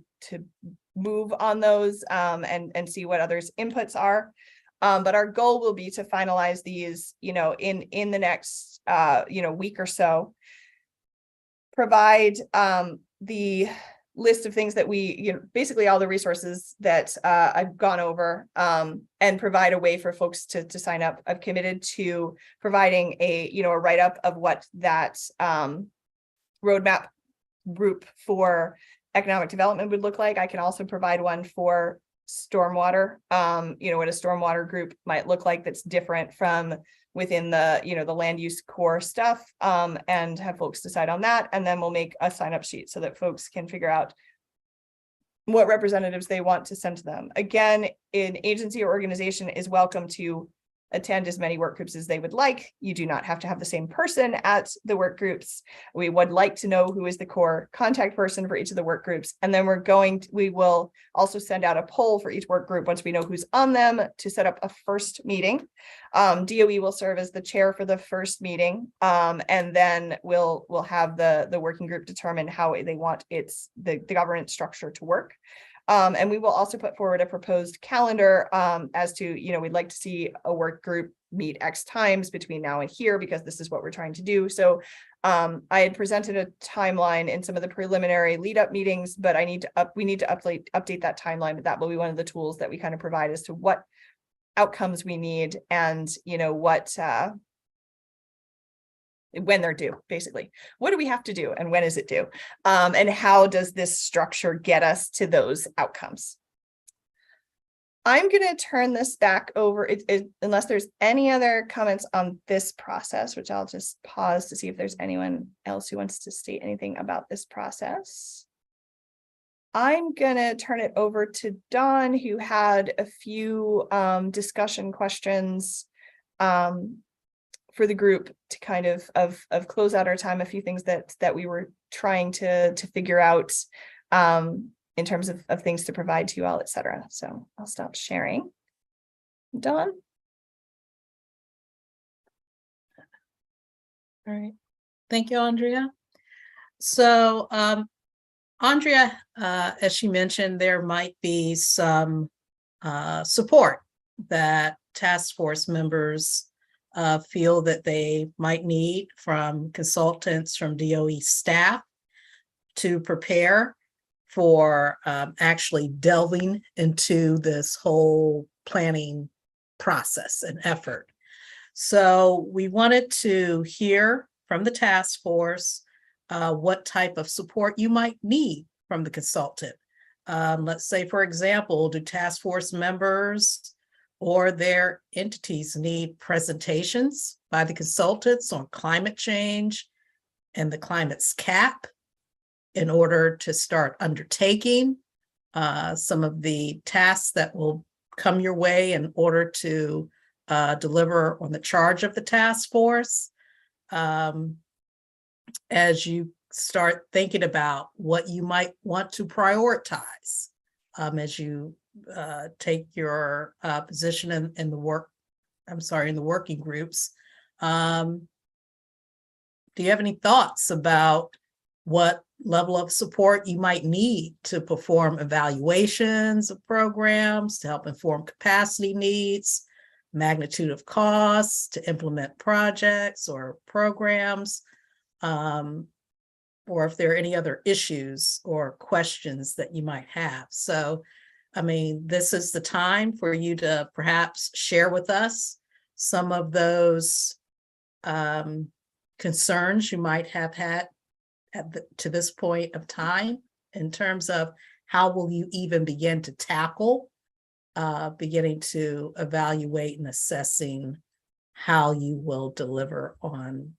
move on those, and see what others' inputs are. But our goal will be to finalize these, in the next, week or so. Provide the list of things that we, basically all the resources that I've gone over, and provide a way for folks to sign up. I've committed to providing a write-up of what that roadmap group for economic development would look like. I can also provide one for stormwater, what a stormwater group might look like that's different from within the, the land use core stuff, and have folks decide on that. And then we'll make a sign up sheet so that folks can figure out what representatives they want to send to them. Again, an agency or organization is welcome to attend as many work groups as they would like. You do not have to have the same person at the work groups. We would like to know who is the core contact person for each of the work groups. And then we will also send out a poll for each work group once we know who's on them to set up a first meeting. DOE will serve as the chair for the first meeting. And then we'll have the working group determine how they want the governance structure to work. And we will also put forward a proposed calendar as to, we'd like to see a work group meet X times between now and here, because this is what we're trying to do. So I had presented a timeline in some of the preliminary lead up meetings, but we need to update that timeline. But that will be one of the tools that we kind of provide as to what outcomes we need and, when they're due, basically. What do we have to do and when is it due? And how does this structure get us to those outcomes? I'm going to turn this back over, unless there's any other comments on this process, which I'll just pause to see if there's anyone else who wants to state anything about this process. I'm going to turn it over to Dawn, who had a few discussion questions for the group to kind of close out our time, a few things that we were trying to figure out in terms of things to provide to you all, et cetera. So I'll stop sharing. Dawn? All right. Thank you, Andrea. So, Andrea, as she mentioned, there might be some support that task force members feel that they might need from consultants from DOE staff to prepare for actually delving into this whole planning process and effort. So we wanted to hear from the task force what type of support you might need from the consultant. Let's say, for example, do task force members or their entities need presentations by the consultants on climate change and the climate's cap in order to start undertaking some of the tasks that will come your way in order to deliver on the charge of the task force? As you start thinking about what you might want to prioritize as you take your position in the working groups. Do you have any thoughts about what level of support you might need to perform evaluations of programs, to help inform capacity needs, magnitude of costs, to implement projects or programs, or if there are any other issues or questions that you might have? So, I mean, this is the time for you to perhaps share with us some of those concerns you might have had to this point of time, in terms of how will you even begin to tackle beginning to evaluate and assessing how you will deliver on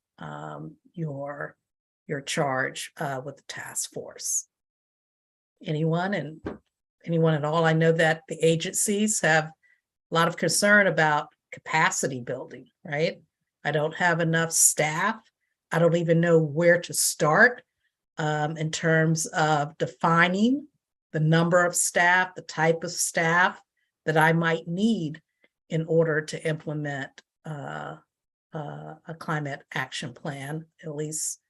your charge with the task force. Anyone at all? I know that the agencies have a lot of concern about capacity building, right? I don't have enough staff. I don't even know where to start in terms of defining the number of staff, the type of staff that I might need in order to implement a climate action plan, at least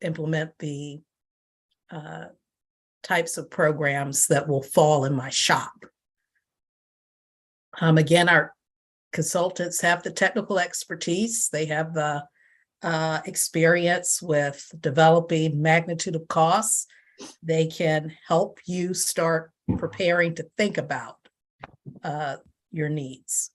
implement the types of programs that will fall in my shop. Again, our consultants have the technical expertise. They have the experience with developing magnitude of costs. They can help you start preparing to think about your needs.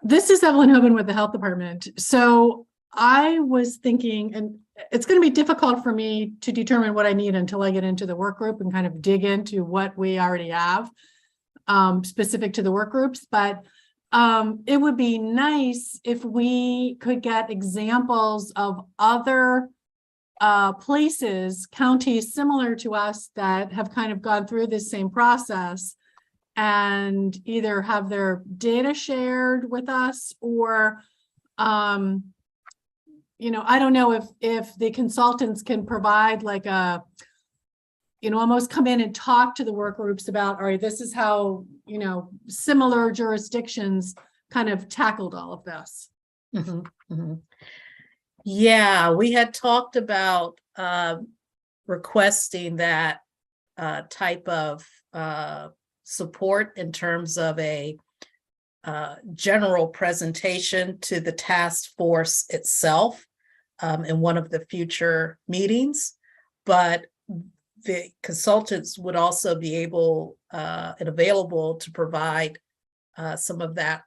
This is Evelyn Hoban with the Health Department. So I was thinking, and it's going to be difficult for me to determine what I need until I get into the work group and kind of dig into what we already have specific to the work groups. But it would be nice if we could get examples of other places, counties similar to us that have kind of gone through this same process and either have their data shared with us or, you know, I don't know if the consultants can provide like a, you know, almost come in and talk to the work groups about, all right, this is how, you know, similar jurisdictions kind of tackled all of this. Mhm, mhm. Yeah, we had talked about requesting that type of support in terms of a general presentation to the task force itself in one of the future meetings, but the consultants would also be able and available to provide some of that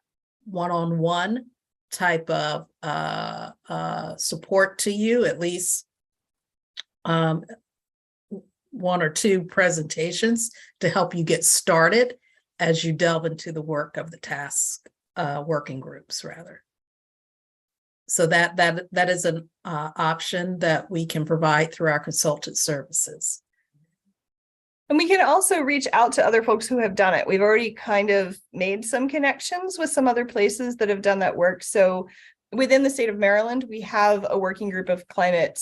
one-on-one type of support to you, at least one or two presentations to help you get started as you delve into the work of the task working groups rather. So that is an option that we can provide through our consultant services. And we can also reach out to other folks who have done it. We've already kind of made some connections with some other places that have done that work. So within the state of Maryland, we have a working group of climate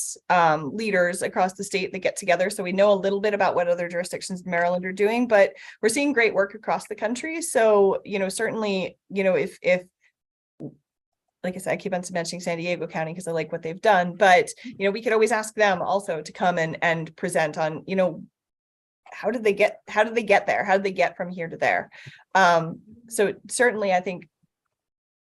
leaders across the state that get together. So we know a little bit about what other jurisdictions in Maryland are doing, but we're seeing great work across the country. So, you know, certainly, you know, if like I said, I keep on mentioning San Diego County because I like what they've done, but, you know, we could always ask them also to come and present on, you know, how did they get there? How did they get from here to there? So certainly I think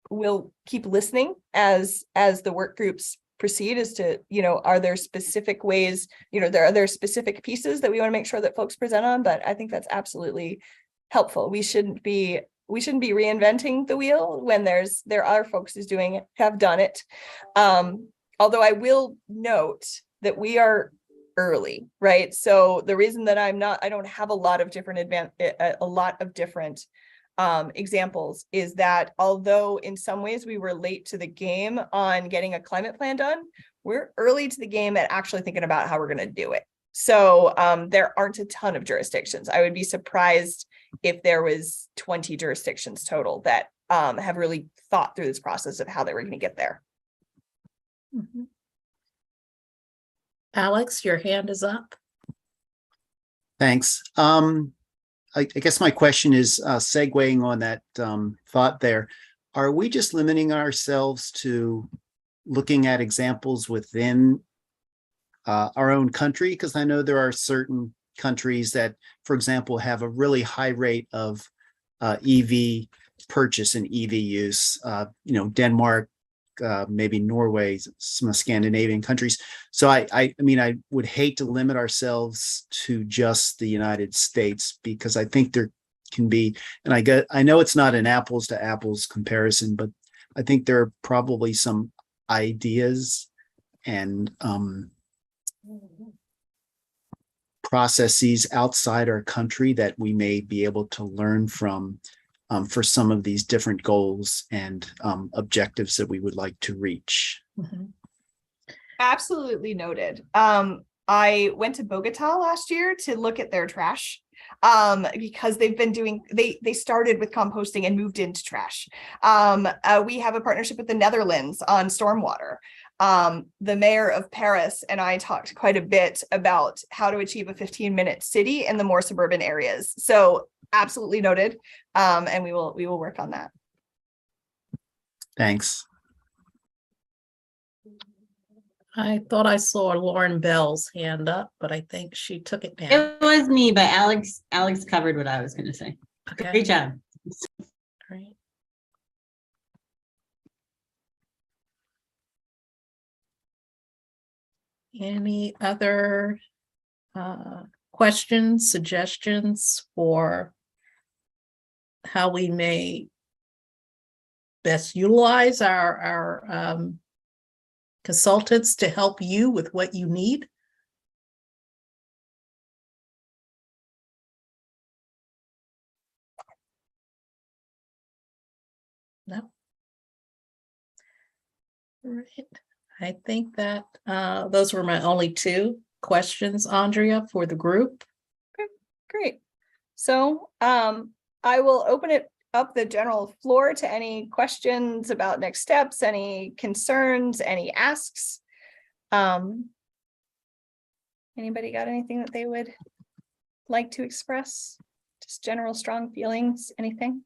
we'll keep listening as the work groups proceed as to, you know, are there specific ways, you know, are there specific pieces that we want to make sure that folks present on, but I think that's absolutely helpful. We shouldn't be reinventing the wheel when there are folks who's have done it. Although I will note that we are early, right? So the reason that I don't have a lot of different examples is that although in some ways we were late to the game on getting a climate plan done, we're early to the game at actually thinking about how we're going to do it. So there aren't a ton of jurisdictions. I would be surprised if there was 20 jurisdictions total that have really thought through this process of how they were going to get there. Mm-hmm. Alex, your hand is up. Thanks. I guess my question is segueing on that thought there. Are we just limiting ourselves to looking at examples within our own country? Because I know there are certain countries that, for example, have a really high rate of EV purchase and EV use. You know, Denmark, maybe Norway, some Scandinavian countries. So I mean, I would hate to limit ourselves to just the United States, because I think there can be, and I know it's not an apples to apples comparison, but I think there are probably some ideas and processes outside our country that we may be able to learn from for some of these different goals and objectives that we would like to reach. Mm-hmm. Absolutely noted. I went to Bogota last year to look at their trash because they've been doing, they started with composting and moved into trash. We have a partnership with the Netherlands on stormwater. The mayor of Paris and I talked quite a bit about how to achieve a 15-minute city in the more suburban areas. So absolutely noted. And we will work on that. Thanks. I thought I saw Lauren Bell's hand up, but I think she took it down. It was me, but Alex covered what I was gonna say. Okay, Great job. great. Any other questions, suggestions for how we may best utilize our consultants to help you with what you need? No. All right. I think that those were my only two questions, Andrea, for the group. Great. So I will open it up the general floor to any questions about next steps, any concerns, any asks. Anybody got anything that they would like to express? Just general strong feelings, anything?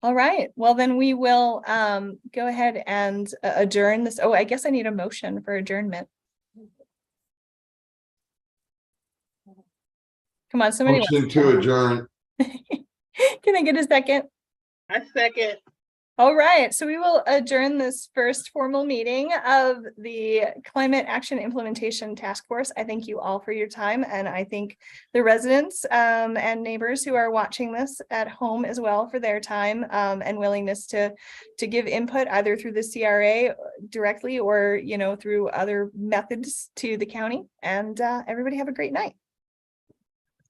All right, well, then we will go ahead and adjourn this. Oh, I guess I need a motion for adjournment. Come on, somebody. Motion to adjourn. Can I get a second? I second. All right, so we will adjourn this first formal meeting of the Climate Action Implementation Task Force. I thank you all for your time, and I thank the residents and neighbors who are watching this at home as well for their time and willingness to give input either through the CRA directly or, you know, through other methods to the county. And everybody have a great night.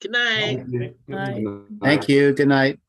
Good night. Thank you. Good night.